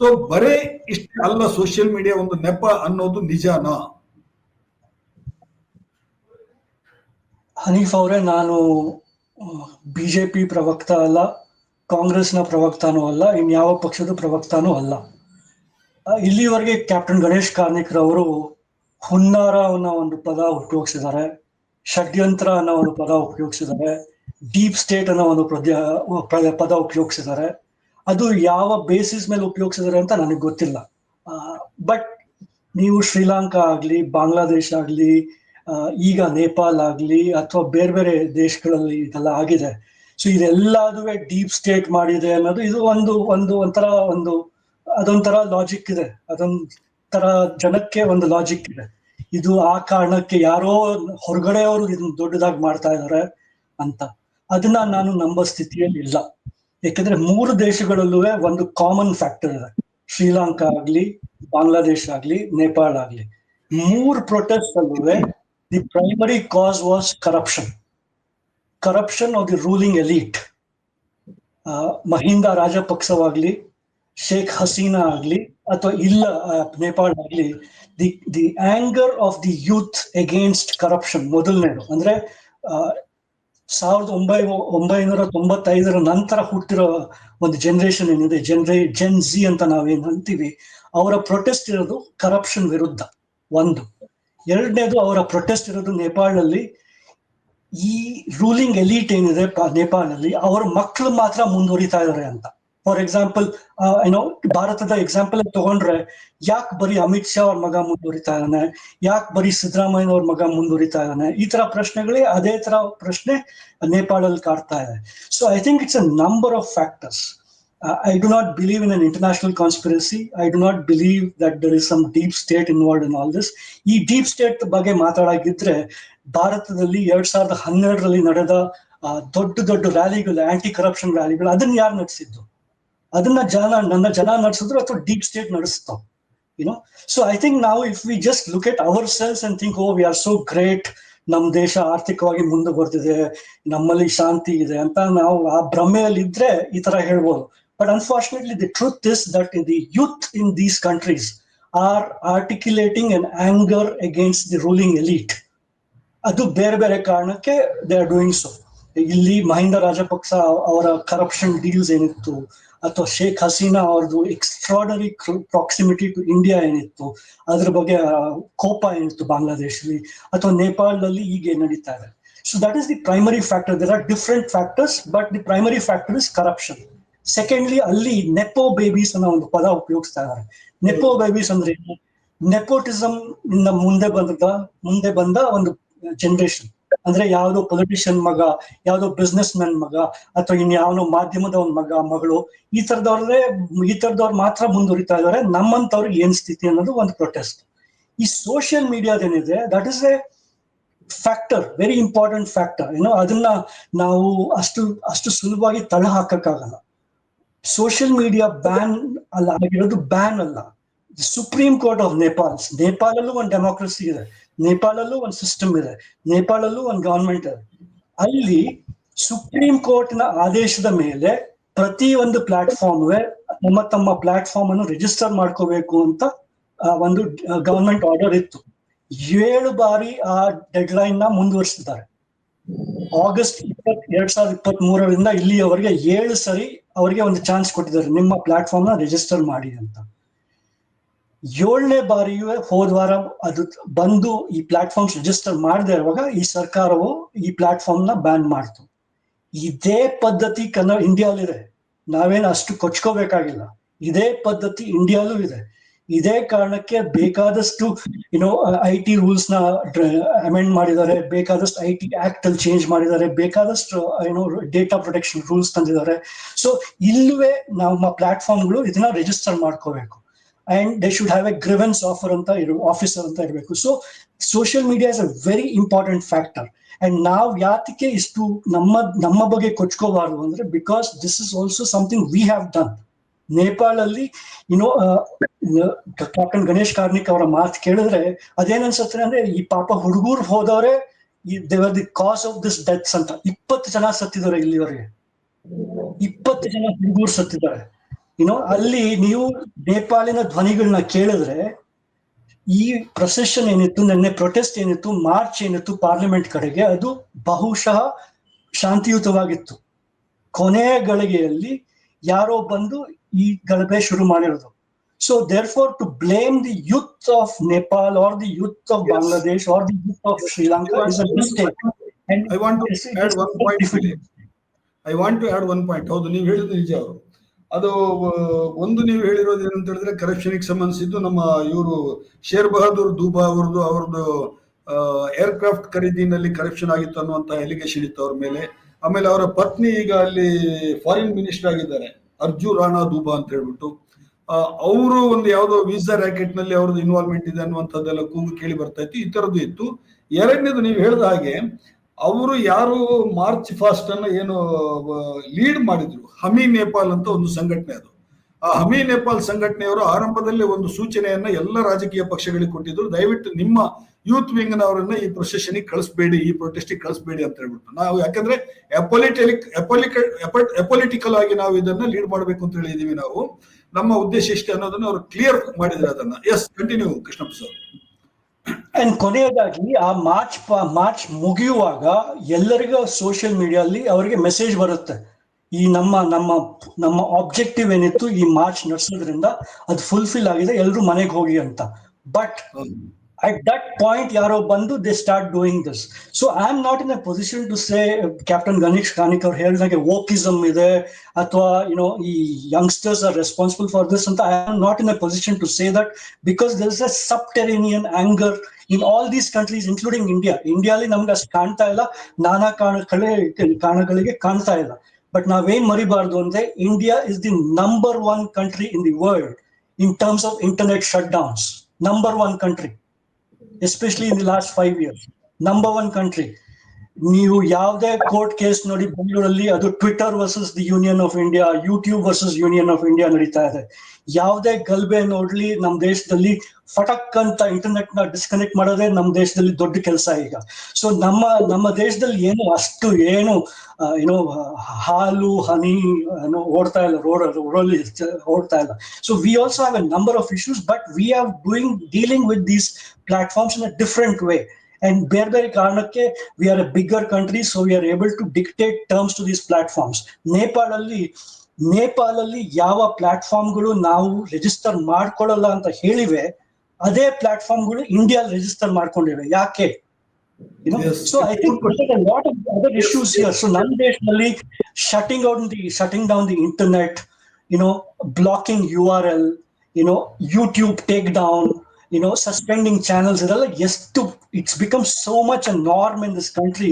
ಸೊ ಬರೇ ಇಷ್ಟೇ ಅಲ್ಲ ಸೋಷಿಯಲ್ ಮೀಡಿಯಾ ಒಂದು ನೆಪ ಅನ್ನೋದು ನಿಜಾನಾ? ಹನೀಫ್ ಅವರೇ, ನಾನು ಬಿಜೆಪಿ ಪ್ರವಕ್ತ ಅಲ್ಲ, ಕಾಂಗ್ರೆಸ್ನ ಪ್ರವಕ್ತಾನೂ ಅಲ್ಲ, ಇನ್ಯಾವ ಪಕ್ಷದ ಪ್ರವಕ್ತಾನೂ ಅಲ್ಲ. ಇಲ್ಲಿವರೆಗೆ ಕ್ಯಾಪ್ಟನ್ ಗಣೇಶ್ ಕಾರ್ಣಿಕ್ ರವರು ಹುನ್ನಾರ ಅನ್ನೋ ಒಂದು ಪದ ಉಪಯೋಗಿಸಿದ್ದಾರೆ, ಷಡ್ಯಂತ್ರ ಅನ್ನೋ ಒಂದು ಪದ ಉಪಯೋಗಿಸಿದ್ದಾರೆ, ಡೀಪ್ ಸ್ಟೇಟ್ ಅನ್ನೋ ಒಂದು ಪದ ಉಪಯೋಗಿಸಿದ್ದಾರೆ. ಅದು ಯಾವ ಬೇಸಿಸ್ ಮೇಲೆ ಉಪಯೋಗಿಸಿದ್ದಾರೆ ಅಂತ ನನಗೆ ಗೊತ್ತಿಲ್ಲ. ಬಟ್ ನೀವು ಶ್ರೀಲಂಕಾ ಆಗ್ಲಿ, ಬಾಂಗ್ಲಾದೇಶ ಆಗ್ಲಿ, ಈಗ ನೇಪಾಲ್ ಆಗ್ಲಿ, ಅಥವಾ ಬೇರೆ ಬೇರೆ ದೇಶಗಳಲ್ಲಿ ಇದೆಲ್ಲ ಆಗಿದೆ. ಸೊ ಇದೆಲ್ಲದುವೆ ಡೀಪ್ ಸ್ಟೇಟ್ ಮಾಡಿದೆ ಅನ್ನೋದು ಇದು ಅದೊಂಥರ ಲಾಜಿಕ್ ಇದೆ. ಅದೊಂಥರ ಜನಕ್ಕೆ ಒಂದು ಲಾಜಿಕ್ ಇದೆ. ಇದು ಆ ಕಾರಣಕ್ಕೆ ಯಾರೋ ಹೊರಗಡೆಯವರು ಇದನ್ನ ದೊಡ್ಡದಾಗಿ ಮಾಡ್ತಾ ಇದ್ದಾರೆ ಅಂತ, ಅದನ್ನ ನಾನು ನಂಬೋ ಸ್ಥಿತಿಯಲ್ಲಿ ಇಲ್ಲ. ಯಾಕಂದ್ರೆ ಮೂರು ದೇಶಗಳಲ್ಲೂ ಒಂದು ಕಾಮನ್ ಫ್ಯಾಕ್ಟರ್ ಇದೆ. ಶ್ರೀಲಂಕಾ ಆಗ್ಲಿ, ಬಾಂಗ್ಲಾದೇಶ ಆಗ್ಲಿ, ನೇಪಾಳ ಆಗ್ಲಿ, ಮೂರು ಪ್ರೊಟೆಸ್ಟ್ ಅಲ್ಲೂ the primary cause was corruption of the ruling elite. Mahinda ರಾಜಪಕ್ಸವಾಗ್ಲಿ, ಶೇಖ್ ಹಸೀನಾ ಆಗ್ಲಿ, ಅಥವಾ ಇಲ್ಲ ನೇಪಾಳ ಆಗ್ಲಿ, the anger of the youth against corruption ಮೊದಲನೇದು. ಅಂದ್ರೆ 1995 ನಂತರ ಹುಟ್ಟಿರೋ ಒಂದು ಜನರೇಷನ್ ಏನಿದೆ, ಜೆನ್ ಝಿ ಅಂತ ನಾವೇನ್ ಅಂತೀವಿ, ಅವರ ಪ್ರೊಟೆಸ್ಟ್ ಇರೋದು ಕರಪ್ಷನ್ ವಿರುದ್ಧ ಒಂದು. ಎರಡನೇದು ಅವರ ಪ್ರೊಟೆಸ್ಟ್ ಇರೋದು ನೇಪಾಳಲ್ಲಿ ಈ ರೂಲಿಂಗ್ ಎಲೀಟ್ ಏನಿದೆ ನೇಪಾಳಲ್ಲಿ, ಅವರ ಮಕ್ಕಳು ಮಾತ್ರ ಮುಂದುವರಿತಾ ಇದಾರೆ ಅಂತ. ಫಾರ್ ಎಕ್ಸಾಂಪಲ್ ಭಾರತದ ಎಕ್ಸಾಂಪಲ್ ತಗೊಂಡ್ರೆ, ಯಾಕೆ ಬರೀ ಅಮಿತ್ ಶಾ ಅವ್ರ ಮಗ ಮುಂದುವರಿತಾ ಇದ್ದಾನೆ, ಯಾಕೆ ಬರೀ ಸಿದ್ದರಾಮಯ್ಯ ಅವ್ರ ಮಗ ಮುಂದುವರಿತಾ ಇದ್ದಾನೆ, ಈ ತರ ಪ್ರಶ್ನೆಗಳೇ ಅದೇ ತರ ಪ್ರಶ್ನೆ ನೇಪಾಳಲ್ಲಿ ಕಾಡ್ತಾ ಇದೆ. So I think it's a number of factors. I do not believe in an international conspiracy. I do not believe that there is some deep state involved in all this. ಈ ಡೀಪ್ ಸ್ಟೇಟ್ ಬಗ್ಗೆ ಮಾತಾಡಾಗಿದ್ರೆ, ಭಾರತದಲ್ಲಿ 2012 ನಡೆದ ದೊಡ್ಡ ರ್ಯಾಲಿಗಳು, aunty corruption ರ್ಯಾಲಿಗಳು, ಅದನ್ನ ಯಾರು ನಡೆಸಿದ್ದು? ಅದನ್ನ ನನ್ನ ಜನ ನಡೆಸಿದ್ರು ಅಥವಾ ಡೀಪ್ ಸ್ಟೇಟ್ ನಡೆಸ್ತಾವ? ಸೊ ಐ ಥಿಂಕ್ ನಾವು if we just look at ourselves and think, we are so great, ನಮ್ ದೇಶ ಆರ್ಥಿಕವಾಗಿ ಮುಂದೆ ಬರ್ತಿದೆ, ನಮ್ಮಲ್ಲಿ ಶಾಂತಿ ಇದೆ ಅಂತ ನಾವು ಆ ಭ್ರಮೆಯಲ್ಲಿ ಇದ್ರೆ ಈ ತರ ಹೇಳ್ಬೋದು. But unfortunately, the truth is that the youth in these countries are articulating an anger against the ruling elite. ಅದು ಬೇರೆ ಕಾರಣಕ್ಕೆ they are doing so. ಇಲ್ಲಿ ಮಹಿಂದ ರಾಜಪಕ್ಸ ಅವರ ಕರಪ್ಷನ್ ಡೀಲ್ಸ್ ಏನಿತ್ತು, ಅಥವಾ ಶೇಖ್ ಹಸೀನಾ ಅವ್ರದ್ದು ಎಕ್ಸ್ಟ್ರಾಡನರಿ ಪ್ರಾಕ್ಸಿಮಿಟಿ ಟು ಇಂಡಿಯಾ ಏನಿತ್ತು, ಅದ್ರ ಬಗ್ಗೆ ಕೋಪ ಏನಿತ್ತು ಬಾಂಗ್ಲಾದೇಶದಲ್ಲಿ, ಅಥವಾ ನೇಪಾಳದಲ್ಲಿ ಈಗ ನಡೀತಾ ಇದೆ. So that is the primary factor. There are different factors, but the primary factor is corruption. Secondly, ಅಲ್ಲಿ ನೆಪೋ ಬೇಬೀಸ್ ಅನ್ನೋ ಒಂದು ಪದ ಉಪಯೋಗಿಸ್ತಾ ಇದ್ದಾರೆ. ನೆಪೋ ಬೇಬೀಸ್ ಅಂದ್ರೆ ನೆಪೋಟಿಸಮ್ ಇಂದ ಮುಂದೆ ಬಂದ ಒಂದು ಜನರೇಷನ್. ಅಂದ್ರೆ ಯಾವ್ದೋ ಪೊಲಿಟಿಷಿಯನ್ ಮಗ, ಯಾವ್ದೋ ಬಿಸ್ನೆಸ್ ಮ್ಯಾನ್ ಮಗ, ಅಥವಾ ಇನ್ಯಾವನೋ ಮಾಧ್ಯಮದ ಒಂದು ಮಗಳು, ಈ ತರದವ್ರು ಮಾತ್ರ ಮುಂದುವರಿತಾ ಇದ್ದಾರೆ. ನಮ್ಮಂತವ್ರಿಗೆ ಏನ್ ಸ್ಥಿತಿ ಅನ್ನೋದು ಒಂದು ಪ್ರೊಟೆಸ್ಟ್. ಈ ಸೋಷಿಯಲ್ ಮೀಡಿಯಾದೇನಿದೆ, that is a factor, very important factor. ಅದನ್ನ ನಾವು ಅಷ್ಟು ಸುಲಭವಾಗಿ ತಳ ಹಾಕಕ್ಕಾಗಲ್ಲ. ಸೋಷಿಯಲ್ ಮೀಡಿಯಾ ಬ್ಯಾನ್ ಆಗಿರೋದು ಬ್ಯಾನ್ ಅಲ್ಲ. ಸುಪ್ರೀಂ ಕೋರ್ಟ್ ಆಫ್ ನೇಪಾಳಲ್ಲೂ ಒಂದು ಡೆಮೋಕ್ರಸಿ ಇದೆ, ನೇಪಾಳಲ್ಲೂ ಒಂದು ಸಿಸ್ಟಮ್ ಇದೆ, ನೇಪಾಳಲ್ಲೂ ಒಂದು ಗವರ್ಮೆಂಟ್ ಇದೆ. ಅಲ್ಲಿ ಸುಪ್ರೀಂ ಕೋರ್ಟ್ ನ ಆದೇಶದ ಮೇಲೆ ಪ್ರತಿ ಒಂದು ಪ್ಲಾಟ್ಫಾರ್ಮ್ ತಮ್ಮ ಪ್ಲಾಟ್ಫಾರ್ಮ್ ಅನ್ನು ರಿಜಿಸ್ಟರ್ ಮಾಡ್ಕೋಬೇಕು ಅಂತ ಒಂದು ಗವರ್ಮೆಂಟ್ ಆರ್ಡರ್ ಇತ್ತು. 7 ಬಾರಿ ಆ ಡೆಡ್ ಲೈನ್ ನ ಮುಂದುವರಿಸಿದ್ದಾರೆ. ಆಗಸ್ಟ್ 2023 ಇಲ್ಲಿಯವರೆಗೆ 7 ಸರಿ ಅವರಿಗೆ ಒಂದು ಚಾನ್ಸ್ ಕೊಟ್ಟಿದ್ದಾರೆ, ನಿಮ್ಮ ಪ್ಲಾಟ್ಫಾರ್ಮ್ ನ ರಿಜಿಸ್ಟರ್ ಮಾಡಿ ಅಂತ. 7ನೇ ಬಾರಿಯೂ ಹೋದ್ವಾರ ಅದು ಬಂದು ಈ ಪ್ಲಾಟ್ಫಾರ್ಮ್ಸ್ ರಿಜಿಸ್ಟರ್ ಮಾಡದೇ ಇರುವಾಗ ಈ ಸರ್ಕಾರವು ಈ ಪ್ಲಾಟ್ಫಾರ್ಮ್ ನ ಬ್ಯಾನ್ ಮಾಡ್ತು. ಇದೇ ಪದ್ಧತಿ ಇಂಡಿಯಾಲಿದೆ, ನಾವೇನು ಅಷ್ಟು ಕೊಚ್ಕೋಬೇಕಾಗಿಲ್ಲ. ಇದೇ ಪದ್ಧತಿ ಇಂಡಿಯಾಲೂ ಇದೆ. ಇದೇ ಕಾರಣಕ್ಕೆ ಬೇಕಾದಷ್ಟು IT ರೂಲ್ಸ್ ನ ಅಮೆಂಡ್ ಮಾಡಿದ್ದಾರೆ, ಬೇಕಾದಷ್ಟು IT ಆಕ್ಟ್ ಅಲ್ಲಿ ಚೇಂಜ್ ಮಾಡಿದ್ದಾರೆ, ಬೇಕಾದಷ್ಟು ಡೇಟಾ ಪ್ರೊಟೆಕ್ಷನ್ ರೂಲ್ಸ್ ತಂದಿದ್ದಾರೆ. ಸೊ ಇಲ್ಲವೇ ನಮ್ಮ ಪ್ಲಾಟ್ಫಾರ್ಮ್ಗಳು ಇದನ್ನ ರಿಜಿಸ್ಟರ್ ಮಾಡ್ಕೋಬೇಕು. And they should have a grievance officer ಅಂತ ಇರಬೇಕು. So social media is a very important factor. And ನಾವು ಯಾತಕ್ಕೆ ಇಷ್ಟು ನಮ್ಮ ಬಗ್ಗೆ ಕೊಚ್ಕೋಬಾರ್ದು ಅಂದ್ರೆ, because this is also something we have done. ನೇಪಾಳಲ್ಲಿ ಕ್ಯಾಪ್ಟನ್ ಗಣೇಶ್ ಕಾರ್ಣಿಕ್ ಅವರ ಮಾತು ಕೇಳಿದ್ರೆ ಅದೇನನ್ಸುತ್ತೆ ಅಂದ್ರೆ, ಈ ಪಾಪ ಹುಡುಗರು ಹೋದವ್ರೆ ದೇವರ್ the cos of this deaths ಅಂತ. 20 ಜನ ಸತ್ತಿದ್ದಾರೆ ಇಲ್ಲಿವರೆಗೆ, 20 ಜನ ಹುಡುಗರು ಸತ್ತಿದ್ದಾರೆ. ಅಲ್ಲಿ ನೀವು ನೇಪಾಳಿನ ಧ್ವನಿಗಳನ್ನ ಕೇಳಿದ್ರೆ, ಈ ಪ್ರೊಸೆಷನ್ ಏನಿತ್ತು, ನಿನ್ನೆ ಪ್ರೊಟೆಸ್ಟ್ ಏನಿತ್ತು, ಮಾರ್ಚ್ ಏನಿತ್ತು ಪಾರ್ಲಿಮೆಂಟ್ ಕಡೆಗೆ, ಅದು ಬಹುಶಃ ಶಾಂತಿಯುತವಾಗಿತ್ತು. ಕೊನೆಯ ಗಳಿಗೆಯಲ್ಲಿ ಯಾರೋ ಬಂದು ಈ ಗಲಭೆ ಶುರು ಮಾಡಿರೋದು. So therefore to blame the youth of Nepal R the youth of Bangladesh R the youth of Sri Lanka is a mistake. I want to add one point. ಹೌದು, ನೀವು ಹೇಳಿದ್ದು ನಿಜ. ಅದು ಒಂದು ನೀವು ಹೇಳಿರೋದು ಏನಂತ ಹೇಳಿದ್ರೆ, ಕರಪ್ಷನ್ಗೆ ಸಂಬಂಧಿಸಿದ್ದು ನಮ್ಮ ಇವರು ಶೇರ್ ಬಹದ್ದೂರ್ ದೂಬಾ ಅವ್ರದ್ದು ಏರ್ಕ್ರಾಫ್ಟ್ ಖರೀದಿನಲ್ಲಿ ಕರಪ್ಷನ್ ಆಗಿತ್ತು ಅನ್ನುವಂತ ಎಲಿಗೇಷನ್ ಇತ್ತು ಅವ್ರ ಮೇಲೆ. ಆಮೇಲೆ ಅವರ ಪತ್ನಿ ಈಗ ಅಲ್ಲಿ ಫಾರಿನ್ ಮಿನಿಸ್ಟರ್ ಆಗಿದ್ದಾರೆ, ಅರ್ಜು ರಾಣಾ ದೂಬಾ ಅಂತ ಹೇಳ್ಬಿಟ್ಟು. ಅವರು ಒಂದು ಯಾವುದೋ ವೀಸಾ ರ್ಯಾಕೆಟ್ ನಲ್ಲಿ ಅವ್ರದ್ದು ಇನ್ವಾಲ್ವ್ಮೆಂಟ್ ಇದೆ ಅನ್ನುವಂಥದ್ದೆಲ್ಲ ಕೂಗು ಕೇಳಿ ಬರ್ತಾ ಇತ್ತು. ಈ ತರದ್ದು ಇತ್ತು. ಎರಡನೇದು ನೀವು ಹೇಳಿದ ಹಾಗೆ ಅವರು ಯಾರು ಮಾರ್ಚ್ ಫಾಸ್ಟ್ ಅನ್ನ ಏನು ಲೀಡ್ ಮಾಡಿದ್ರು, ಹಮಿ ನೇಪಾಲ್ ಅಂತ ಒಂದು ಸಂಘಟನೆ ಅದು. ಆ ಹಮಿ ನೇಪಾಲ್ ಸಂಘಟನೆಯವರು ಆರಂಭದಲ್ಲೇ ಒಂದು ಸೂಚನೆಯನ್ನ ಎಲ್ಲ ರಾಜಕೀಯ ಪಕ್ಷಗಳಿಗೆ ಕೊಟ್ಟಿದ್ರು, ದಯವಿಟ್ಟು ನಿಮ್ಮ ಯೂತ್ ವಿಂಗ್ ನವರನ್ನ ಈ ಪ್ರೊಸೆಷನ್ಗೆ ಕಳಿಸ್ಬೇಡಿ, ಈ ಪ್ರೊಟೆಸ್ಟಿಗೆ ಕಳಿಸ್ಬೇಡಿ ಅಂತ ಹೇಳ್ಬಿಟ್ಟು. ನಾವು ಯಾಕಂದ್ರೆ ಅಪೊಲಿಟಿಕಲ್ ಆಗಿ ನಾವು ಇದನ್ನ ಲೀಡ್ ಮಾಡಬೇಕು ಅಂತ ಹೇಳಿದೀವಿ. ನಾವು ನಮ್ಮ ಉದ್ದೇಶ ಇಷ್ಟೇ ಅನ್ನೋದನ್ನ ಅವರು ಕ್ಲಿಯರ್ ಮಾಡಿದ್ರೆ ಅದನ್ನ. Yes, continue Krishnappa sir. And ಕೊನೆಯದಾಗಿ ಆ ಮಾರ್ಚ್ ಮುಗಿಯುವಾಗ ಎಲ್ಲರಿಗೂ ಸೋಷಿಯಲ್ ಮೀಡಿಯಲ್ಲಿ ಅವರಿಗೆ ಮೆಸೇಜ್ ಬರುತ್ತೆ, ಈ ನಮ್ಮ ಆಬ್ಜೆಕ್ಟಿವ್ ಏನಿತ್ತು ಈ ಮಾರ್ಚ್ ನಡೆಸೋದ್ರಿಂದ ಅದು ಫುಲ್ಫಿಲ್ ಆಗಿದೆ, ಎಲ್ಲರೂ ಮನೆಗೆ ಹೋಗಿ ಅಂತ. But at that point yaro bandu they start doing this. So I am not in a position to say Captain Ganesh Karnik ಅವರು ಹೇಳಿದಾಗೆ wokeism ಇದೆ ಅಥವಾ youngsters are responsible for this anta. I am not in a position to say that, because there is a subterranean anger in all these countries including India. ಅಲ್ಲಿ ನಮ್ಗೆ ಅಷ್ಟು ಕಾಣ್ತಾ ಇಲ್ಲ, ನಾನಾ ಕಾರಣಗಳಿಗೆ ಕಾಣ್ತಾ ಇಲ್ಲ. ಬಟ್ ನಾವೇನ್ ಮರಿಬಾರ್ದು ಅಂದ್ರೆ India is the number 1 country in the world in terms of internet shutdowns. Number 1 country, especially in the last 5 years. Number 1 country. ನೀವು ಯಾವುದೇ ಕೋರ್ಟ್ ಕೇಸ್ ನೋಡಿ ಬೆಂಗಳೂರಲ್ಲಿ, ಅದು Twitter versus the union of India, YouTube versus union of India ನಡೀತಾ ಇದೆ. ಯಾವುದೇ ಗಲ್ಬೆ ನೋಡ್ಲಿ ನಮ್ಮ ದೇಶದಲ್ಲಿ ಫಟಕ್ ಅಂತ ಇಂಟರ್ನೆಟ್ ನ ಡಿಸ್ಕನೆಕ್ಟ್ ಮಾಡೋದೇ ನಮ್ಮ ದೇಶದಲ್ಲಿ ದೊಡ್ಡ ಕೆಲಸ ಈಗ. ಸೊ ನಮ್ಮ ದೇಶದಲ್ಲಿ ಏನು ಹಾಲು ಹನಿ ಓಡ್ತಾ ಇಲ್ಲ, ರೋಡಲ್ಲಿ ಓಡ್ತಾ ಇಲ್ಲ. So we also have A number of issues, but we are dealing with these platforms in a different way. And ಬೇರೆ ಕಾರಣಕ್ಕೆ we are a bigger country, so we are able to dictate terms to these platforms. ನೇಪಾಳಲ್ಲಿ ಯಾವ ಪ್ಲಾಟ್ಫಾರ್ಮ್ಗಳು ನಾವು register ಮಾಡ್ಕೊಳ್ಳಲ್ಲ ಅಂತ ಹೇಳಿವೆ, ಅದೇ ಪ್ಲಾಟ್ಫಾರ್ಮ್ಗಳು India register ಮಾಡ್ಕೊಂಡಿವೆ. ಯಾಕೆ? So I think there are a lot of other issues here. So ನಮ್ಮ ದೇಶದಲ್ಲಿ shutting down the internet, blocking URL, YouTube takedown, suspending channels, it's become so much a norm in this country.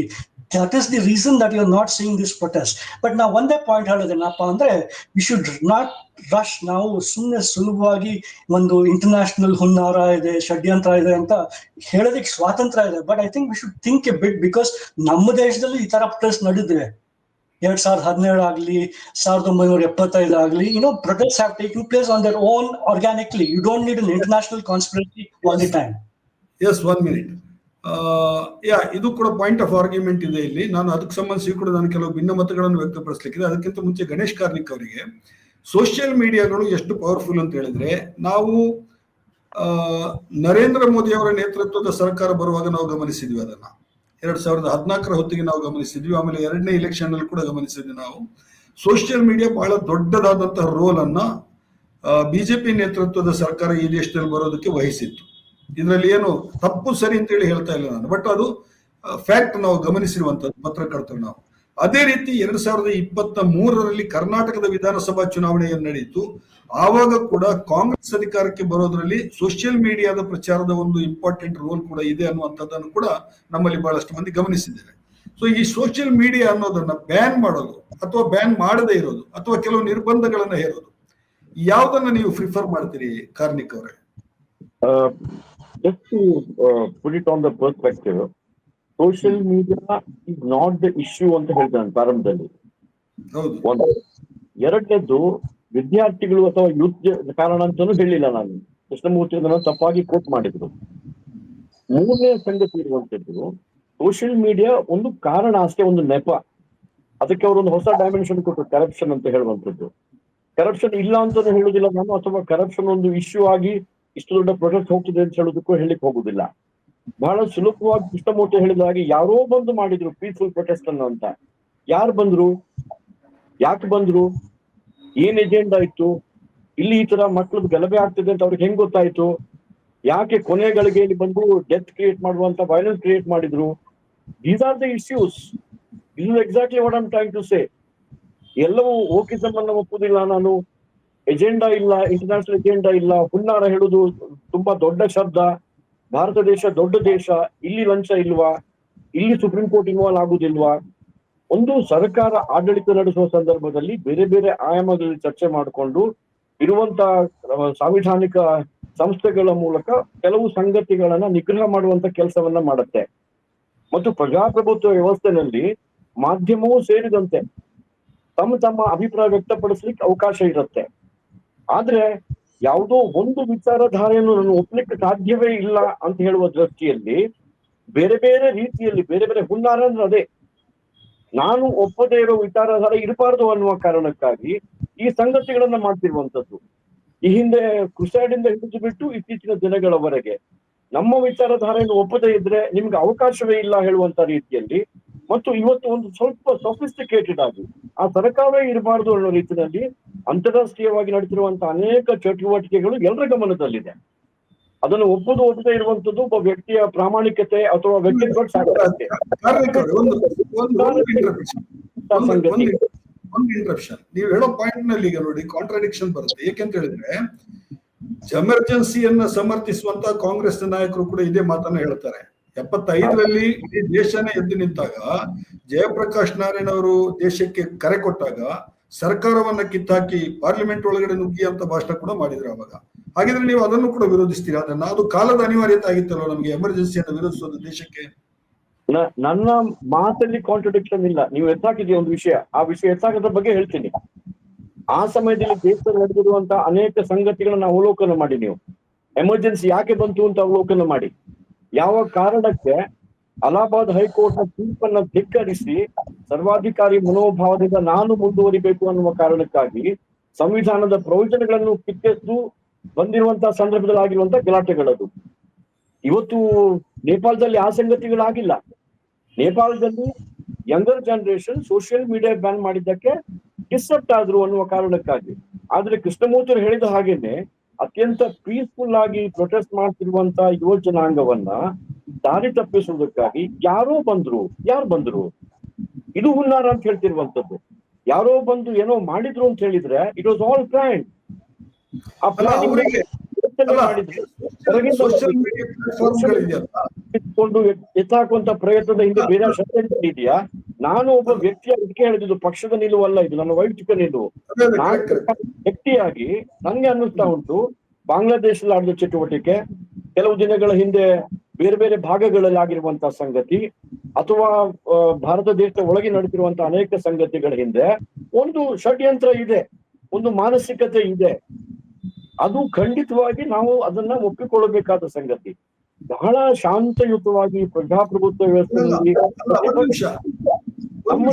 That is the reason that you're not seeing this protest. But now one point ಹೇಳೋದೇನಪ್ಪ ಅಂದ್ರೆ, we should not rush. ನಾವು ಸುಮ್ಮನೆ ಸುಲಭವಾಗಿ ಒಂದು international ಹುನ್ನಾರ ಇದೆ, ಷಡ್ಯಂತ್ರ ಇದೆ ಅಂತ ಹೇಳೋದಕ್ಕೆ ಸ್ವಾತಂತ್ರ್ಯ ಇದೆ. But I think we should think A bit, because ನಮ್ಮ ದೇಶದಲ್ಲಿ ಈ ತರ ಪ್ರೊಟೆಸ್ಟ್ ನಡೆದಿವೆ. 2017 ಆಗಲಿ 1975 ಆಗಲಿ, protests have taken place on their own organically. You don't need an international conspiracy all the time. Yes, 1 minute. ಇದು ಕೂಡ ಪಾಯಿಂಟ್ ಆಫ್ ಆರ್ಗ್ಯುಮೆಂಟ್ ಇದೆ ಇಲ್ಲಿ. ನಾನು ಅದಕ್ಕೆ ಸಂಬಂಧಿಸಿ ಕೂಡ ನಾನು ಕೆಲವು ಭಿನ್ನಮತಗಳನ್ನು ವ್ಯಕ್ತಪಡಿಸಲಿಕ್ಕಿದೆ. ಅದಕ್ಕಿಂತ ಮುಂಚೆ ಗಣೇಶ್ ಕಾರ್ನಿಕ್ ಅವರಿಗೆ ಸೋಷಿಯಲ್ ಮೀಡಿಯಾಗಳು ಎಷ್ಟು ಪವರ್ಫುಲ್ ಅಂತ ಹೇಳಿದ್ರೆ, ನಾವು ನರೇಂದ್ರ ಮೋದಿ ಅವರ ನೇತೃತ್ವದ ಸರ್ಕಾರ ಬರುವಾಗ ನಾವು ಗಮನಿಸಿದ್ವಿ ಅದನ್ನ. 2014 ಹೊತ್ತಿಗೆ ನಾವು ಗಮನಿಸಿದ್ವಿ. ಆಮೇಲೆ 2ನೇ ಇಲೆಕ್ಷನ್ ಅಲ್ಲಿ ಕೂಡ ಗಮನಿಸಿದ್ವಿ ನಾವು. ಸೋಷಿಯಲ್ ಮೀಡಿಯಾ ಬಹಳ ದೊಡ್ಡದಾದಂತಹ ರೋಲ್ ಅನ್ನ ಬಿಜೆಪಿ ನೇತೃತ್ವದ ಸರ್ಕಾರ ಈ ದೇಶದಲ್ಲಿ ಬರೋದಕ್ಕೆ ವಹಿಸಿತ್ತು. ಇದರಲ್ಲಿ ಏನು ತಪ್ಪು ಸರಿ ಅಂತ ಹೇಳಿ ಹೇಳ್ತಾ ಇಲ್ಲ ನಾನು, ಬಟ್ ಅದು ಫ್ಯಾಕ್ಟ್ ನಾವು ಗಮನಿಸಿರುವಂತದ್ದು ಪತ್ರಕರ್ತರು ನಾವು. ಅದೇ ರೀತಿ 2023ರಲ್ಲಿ ಕರ್ನಾಟಕದ ವಿಧಾನಸಭಾ ಚುನಾವಣೆ ನಡೆಯಿತು. ಆವಾಗ ಕೂಡ ಕಾಂಗ್ರೆಸ್ ಅಧಿಕಾರಕ್ಕೆ ಬರೋದ್ರಲ್ಲಿ ಸೋಷಿಯಲ್ ಮೀಡಿಯಾದ ಪ್ರಚಾರದ ಒಂದು ಇಂಪಾರ್ಟೆಂಟ್ ರೋಲ್ ಕೂಡ ಇದೆ ಅನ್ನುವಂಥದ್ದನ್ನು ಕೂಡ ನಮ್ಮಲ್ಲಿ ಬಹಳಷ್ಟು ಮಂದಿ ಗಮನಿಸಿದ್ದೇವೆ. ಸೊ ಈ ಸೋಷಿಯಲ್ ಮೀಡಿಯಾ ಅನ್ನೋದನ್ನ ಬ್ಯಾನ್ ಮಾಡೋದು ಅಥವಾ ಬ್ಯಾನ್ ಮಾಡದೇ ಇರೋದು ಅಥವಾ ಕೆಲವು ನಿರ್ಬಂಧಗಳನ್ನ ಹೇರೋದು, ಯಾವ್ದನ್ನ ನೀವು ಪ್ರಿಫರ್ ಮಾಡ್ತೀರಿ ಕಾರ್ನಿಕ್ ಅವರೇ? Just to put it on the perspective, social media is not the issue ಅಂತ ಹೇಳ್ತಾನೆ ಪ್ರಾರಂಭದಲ್ಲಿ. ಒಂದು. ಎರಡನೇದು, ವಿದ್ಯಾರ್ಥಿಗಳು ಅಥವಾ ಯೂತ್ ಕಾರಣ ಅಂತಾನು ಹೇಳಿಲ್ಲ ನಾನು. ಕೃಷ್ಣಮೂರ್ತಿ ಅದನ್ನು ತಪ್ಪಾಗಿ ಕೋಟ್ ಮಾಡಿದ್ರು. ಮೂರನೇ ಸಂಗತಿ ಇರುವಂತದ್ದು, ಸೋಷಿಯಲ್ ಮೀಡಿಯಾ ಒಂದು ಕಾರಣ ಅಷ್ಟೇ, ಒಂದು ನೆಪ. ಅದಕ್ಕೆ ಅವರೊಂದು ಹೊಸ ಡೈಮೆನ್ಷನ್ ಕೊಟ್ಟರು, ಕರಪ್ಷನ್ ಅಂತ ಹೇಳುವಂಥದ್ದು. ಕರಪ್ಷನ್ ಇಲ್ಲ ಅಂತಾನು ಹೇಳುದಿಲ್ಲ ನಾನು, ಅಥವಾ ಕರಪ್ಷನ್ ಒಂದು ಇಶ್ಯೂ ಆಗಿ ಇಷ್ಟು ದೊಡ್ಡ ಪ್ರೊಟೆಸ್ಟ್ ಹೋಗ್ತಿದೆ ಅಂತ ಹೇಳೋದಕ್ಕೂ ಹೇಳಿಕ್ ಹೋಗುದಿಲ್ಲ. ಬಹಳ ಸುಲಭವಾಗಿ ಕೃಷ್ಣಮೂರ್ತಿ ಹೇಳಿದ ಹಾಗೆ ಯಾರೋ ಬಂದು ಮಾಡಿದ್ರು ಪೀಸ್ಫುಲ್ ಪ್ರೊಟೆಸ್ಟ್ ಅನ್ನು ಅಂತ. ಯಾರು ಬಂದ್ರು, ಯಾಕೆ ಬಂದ್ರು, ಏನ್ ಎಜೆಂಡಾ ಇತ್ತು, ಇಲ್ಲಿ ಈ ತರ ಮಕ್ಕಳದ್ದು ಗಲಭೆ ಆಗ್ತಿದೆ ಅಂತ ಅವ್ರಿಗೆ ಹೆಂಗ್ ಗೊತ್ತಾಯ್ತು, ಯಾಕೆ ಕೊನೆಗಳಿಗೆ ಇಲ್ಲಿ ಬಂದು ಡೆತ್ ಕ್ರಿಯೇಟ್ ಮಾಡುವಂತ ವೈಲೆನ್ಸ್ ಕ್ರಿಯೇಟ್ ಮಾಡಿದ್ರು. These are the issues. This is exactly what I am trying to say. ಎಲ್ಲವೂ ಓಕಿಸಮ್ ಅನ್ನ ಒಪ್ಪುದಿಲ್ಲ ನಾನು, ಎಜೆಂಡಾ ಇಲ್ಲ, ಇಂಟರ್ನ್ಯಾಷನಲ್ ಎಜೆಂಡಾ ಇಲ್ಲ, ಹುನ್ನಾರ ಹೇಳುದು ತುಂಬಾ ದೊಡ್ಡ ಶಬ್ದ. ಭಾರತ ದೇಶ ದೊಡ್ಡ ದೇಶ, ಇಲ್ಲಿ ಲಂಚ ಇಲ್ವಾ, ಇಲ್ಲಿ ಸುಪ್ರೀಂ ಕೋರ್ಟ್ ಇನ್ವಾಲ್ವ್ ಆಗುದಿಲ್ವಾ? ಒಂದು ಸರ್ಕಾರ ಆಡಳಿತ ನಡೆಸುವ ಸಂದರ್ಭದಲ್ಲಿ ಬೇರೆ ಬೇರೆ ಆಯಾಮಗಳಲ್ಲಿ ಚರ್ಚೆ ಮಾಡಿಕೊಂಡು ಇರುವಂತ ಸಾಂವಿಧಾನಿಕ ಸಂಸ್ಥೆಗಳ ಮೂಲಕ ಕೆಲವು ಸಂಗತಿಗಳನ್ನ ನಿಗ್ರಹ ಮಾಡುವಂತ ಕೆಲಸವನ್ನ ಮಾಡುತ್ತೆ. ಮತ್ತು ಪ್ರಜಾಪ್ರಭುತ್ವ ವ್ಯವಸ್ಥೆನಲ್ಲಿ ಮಾಧ್ಯಮವೂ ಸೇರಿದಂತೆ ತಮ್ಮ ಅಭಿಪ್ರಾಯ ವ್ಯಕ್ತಪಡಿಸ್ಲಿಕ್ಕೆ ಅವಕಾಶ ಇರುತ್ತೆ. ಆದ್ರೆ ಯಾವುದೋ ಒಂದು ವಿಚಾರಧಾರೆಯನ್ನು ನಾನು ಒಪ್ಲಿಕ್ಕೆ ಸಾಧ್ಯವೇ ಇಲ್ಲ ಅಂತ ಹೇಳುವ ದೃಷ್ಟಿಯಲ್ಲಿ ಬೇರೆ ಬೇರೆ ರೀತಿಯಲ್ಲಿ ಬೇರೆ ಬೇರೆ ಹುನ್ನಾರ ಅಂದ್ರೆ ಅದೇ, ನಾನು ಒಪ್ಪದೇ ಇರೋ ವಿಚಾರಧಾರೆ ಇರಬಾರ್ದು ಅನ್ನುವ ಕಾರಣಕ್ಕಾಗಿ ಈ ಸಂಗತಿಗಳನ್ನ ಮಾಡ್ತಿರುವಂತದ್ದು. ಈ ಹಿಂದೆ ಕ್ರುಸೈಡ್ ಇಂದ ಹಿಡಿದು ಬಿಟ್ಟು ಇತ್ತೀಚಿನ ದಿನಗಳವರೆಗೆ ನಮ್ಮ ವಿಚಾರಧಾರೆಯನ್ನು ಒಪ್ಪದೇ ಇದ್ರೆ ನಿಮ್ಗೆ ಅವಕಾಶವೇ ಇಲ್ಲ ಹೇಳುವಂತ ರೀತಿಯಲ್ಲಿ, ಮತ್ತು ಇವತ್ತು ಒಂದು ಸ್ವಲ್ಪ ಸೊಫಿಸ್ಟಿಕೇಟೆಡ್ ಆಗಿ ಆ ಸರ್ಕಾರವೇ ಇರಬಾರ್ದು ಅನ್ನೋ ರೀತಿಯಲ್ಲಿ ಅಂತಾರಾಷ್ಟ್ರೀಯವಾಗಿ ನಡೆತಿರುವಂತಹ ಅನೇಕ ಚಟುವಟಿಕೆಗಳು ಎಲ್ಲರ ಗಮನದಲ್ಲಿದೆ. ಅದನ್ನು ಒಪ್ಪದೇ ಇರುವಂತದ್ದು ಒಬ್ಬ ವ್ಯಕ್ತಿಯ ಪ್ರಾಮಾಣಿಕತೆ ಅಥವಾ ವ್ಯಕ್ತಿತ್ವ ಒಂದು ಇಂಟ್ರಪ್ಷನ್. ನೀವು ಹೇಳೋ ಪಾಯಿಂಟ್ ನಲ್ಲಿ ಈಗ ನೋಡಿ ಕಾಂಟ್ರಾಡಿಕ್ಷನ್ ಬರುತ್ತೆ. ಏಕೆಂತ ಹೇಳಿದ್ರೆ ಎಮರ್ಜೆನ್ಸಿಯನ್ನ ಸಮರ್ಥಿಸುವಂತ ಕಾಂಗ್ರೆಸ್ ನಾಯಕರು ಕೂಡ ಇದೇ ಮಾತನ್ನ ಹೇಳ್ತಾರೆ. 75ರಲ್ಲಿ ಇಡೀ ದೇಶನೇ ಎದ್ದು ನಿಂತಾಗ ಜಯಪ್ರಕಾಶ್ ನಾರಾಯಣ್ ಅವರು ದೇಶಕ್ಕೆ ಕರೆ ಕೊಟ್ಟಾಗ ಸರ್ಕಾರವನ್ನ ಕಿತ್ತಾಕಿ ಪಾರ್ಲಿಮೆಂಟ್ ಒಳಗಡೆ ನುಗ್ಗಿ ಅಂತ ಭಾಷಣ ಕೂಡ ಮಾಡಿದ್ರು ಅವಾಗ. ಹಾಗಿದ್ರೆ ನೀವು ಅದನ್ನು ಕೂಡ ವಿರೋಧಿಸ್ತೀರಾ? ಅದನ್ನ ಅದು ಕಾಲದ ಅನಿವಾರ್ಯತೆ ಆಗಿತ್ತಲ್ವ ನಮ್ಗೆ ಎಮರ್ಜೆನ್ಸಿಯನ್ನು ವಿರೋಧಿಸೋದು ದೇಶಕ್ಕೆ. ನನ್ನ ಮಾತಲ್ಲಿ ಕಾಂಟ್ರಡಿಕ್ಷನ್ ಇಲ್ಲ. ನೀವು ಎತ್ತಾಕಿದೀಯ ಒಂದು ವಿಷಯ, ಆ ವಿಷಯ ಎತ್ತಾಕದ ಬಗ್ಗೆ ಹೇಳ್ತೀನಿ. ಆ ಸಮಯದಲ್ಲಿ ದೇಶದಲ್ಲಿ ನಡೆದಿರುವಂತಹ ಅನೇಕ ಸಂಗತಿಗಳನ್ನ ಅವಲೋಕನ ಮಾಡಿ, ನೀವು ಎಮರ್ಜೆನ್ಸಿ ಯಾಕೆ ಬಂತು ಅಂತ ಅವಲೋಕನ ಮಾಡಿ, ಯಾವ ಕಾರಣಕ್ಕೆ ಅಲಹಾಬಾದ್ ಹೈಕೋರ್ಟ್ ನ ತೀರ್ಪನ್ನ ಧಿಕ್ಕರಿಸಿ ಸರ್ವಾಧಿಕಾರಿ ಮನೋಭಾವದಿಂದ ನಾನು ಮುಂದುವರಿಬೇಕು ಅನ್ನುವ ಕಾರಣಕ್ಕಾಗಿ ಸಂವಿಧಾನದ ಪ್ರಯೋಜನಗಳನ್ನು ಕಿತ್ತೆದ್ದು ಬಂದಿರುವಂತಹ ಸಂದರ್ಭದಲ್ಲಿ ಆಗಿರುವಂತಹ ಗಲಾಟೆಗಳದು. ಇವತ್ತು ನೇಪಾಳದಲ್ಲಿ ಆ ಸಂಗತಿಗಳಾಗಿಲ್ಲ. ನೇಪಾಳದಲ್ಲಿ younger generation social media ban ಮಾಡಿದ್ದಕ್ಕೆ ಡಿಸ್ಟರ್ಬ್ ಆದ್ರು ಅನ್ನುವ ಕಾರಣಕ್ಕಾಗಿ. ಆದ್ರೆ ಕೃಷ್ಣಮೂರ್ತಿ ಹೇಳಿದ ಹಾಗೇನೆ ಅತ್ಯಂತ ಪೀಸ್ಫುಲ್ ಆಗಿ ಪ್ರೊಟೆಸ್ಟ್ ಮಾಡ್ತಿರುವಂತ ಯುವ ಜನಾಂಗವನ್ನ ದಾರಿ ತಪ್ಪಿಸುವುದಕ್ಕಾಗಿ ಯಾರು ಬಂದ್ರು, ಇದು ಹುನ್ನಾರ ಅಂತ ಹೇಳ್ತಿರುವಂತದ್ದು. ಯಾರೋ ಬಂದು ಏನೋ ಮಾಡಿದ್ರು ಅಂತ ಹೇಳಿದ್ರೆ ಇಟ್ ವಾಸ್ ಆಲ್ ಪ್ಲಾನ್. ಆ ಪ್ಲಾನಿಂಗ್ ಇಟ್ಕೊಂಡು ಎತ್ತಾಕುವಂತ ಪ್ರಯತ್ನದ ಹಿಂದೆ ಬೇರೆ ಶಕ್ತಿ ಇದೆಯಾ? ನಾನು ಒಬ್ಬ ವ್ಯಕ್ತಿಯ ಇದಕ್ಕೆ ಹೇಳಿದ್ದು ಪಕ್ಷದ ನಿಲುವಲ್ಲ, ಇದು ನನ್ನ ವೈಯಕ್ತಿಕ ನಿಲುವು. ನಾನು ವ್ಯಕ್ತಿಯಾಗಿ ನಂಗೆ ಅನ್ನಿಸ್ತಾ ಉಂಟು, ಬಾಂಗ್ಲಾದೇಶದಲ್ಲಿ ಆಡಿದ ಚಟುವಟಿಕೆ, ಕೆಲವು ದಿನಗಳ ಹಿಂದೆ ಬೇರೆ ಬೇರೆ ಭಾಗಗಳಲ್ಲಿ ಆಗಿರುವಂತಹ ಸಂಗತಿ, ಅಥವಾ ಭಾರತ ದೇಶದ ಒಳಗೆ ನಡೆದಿರುವಂತಹ ಅನೇಕ ಸಂಗತಿಗಳ ಹಿಂದೆ ಒಂದು ಷಡ್ಯಂತ್ರ ಇದೆ, ಒಂದು ಮಾನಸಿಕತೆ ಇದೆ. ಅದು ಖಂಡಿತವಾಗಿ ನಾವು ಅದನ್ನ ಒಪ್ಪಿಕೊಳ್ಳಬೇಕಾದ ಸಂಗತಿ. ಬಹಳ ಶಾಂತಯುತವಾಗಿ ಪ್ರಜಾಪ್ರಭುತ್ವ ವ್ಯವಸ್ಥೆಯಲ್ಲಿ ನಮ್ಮ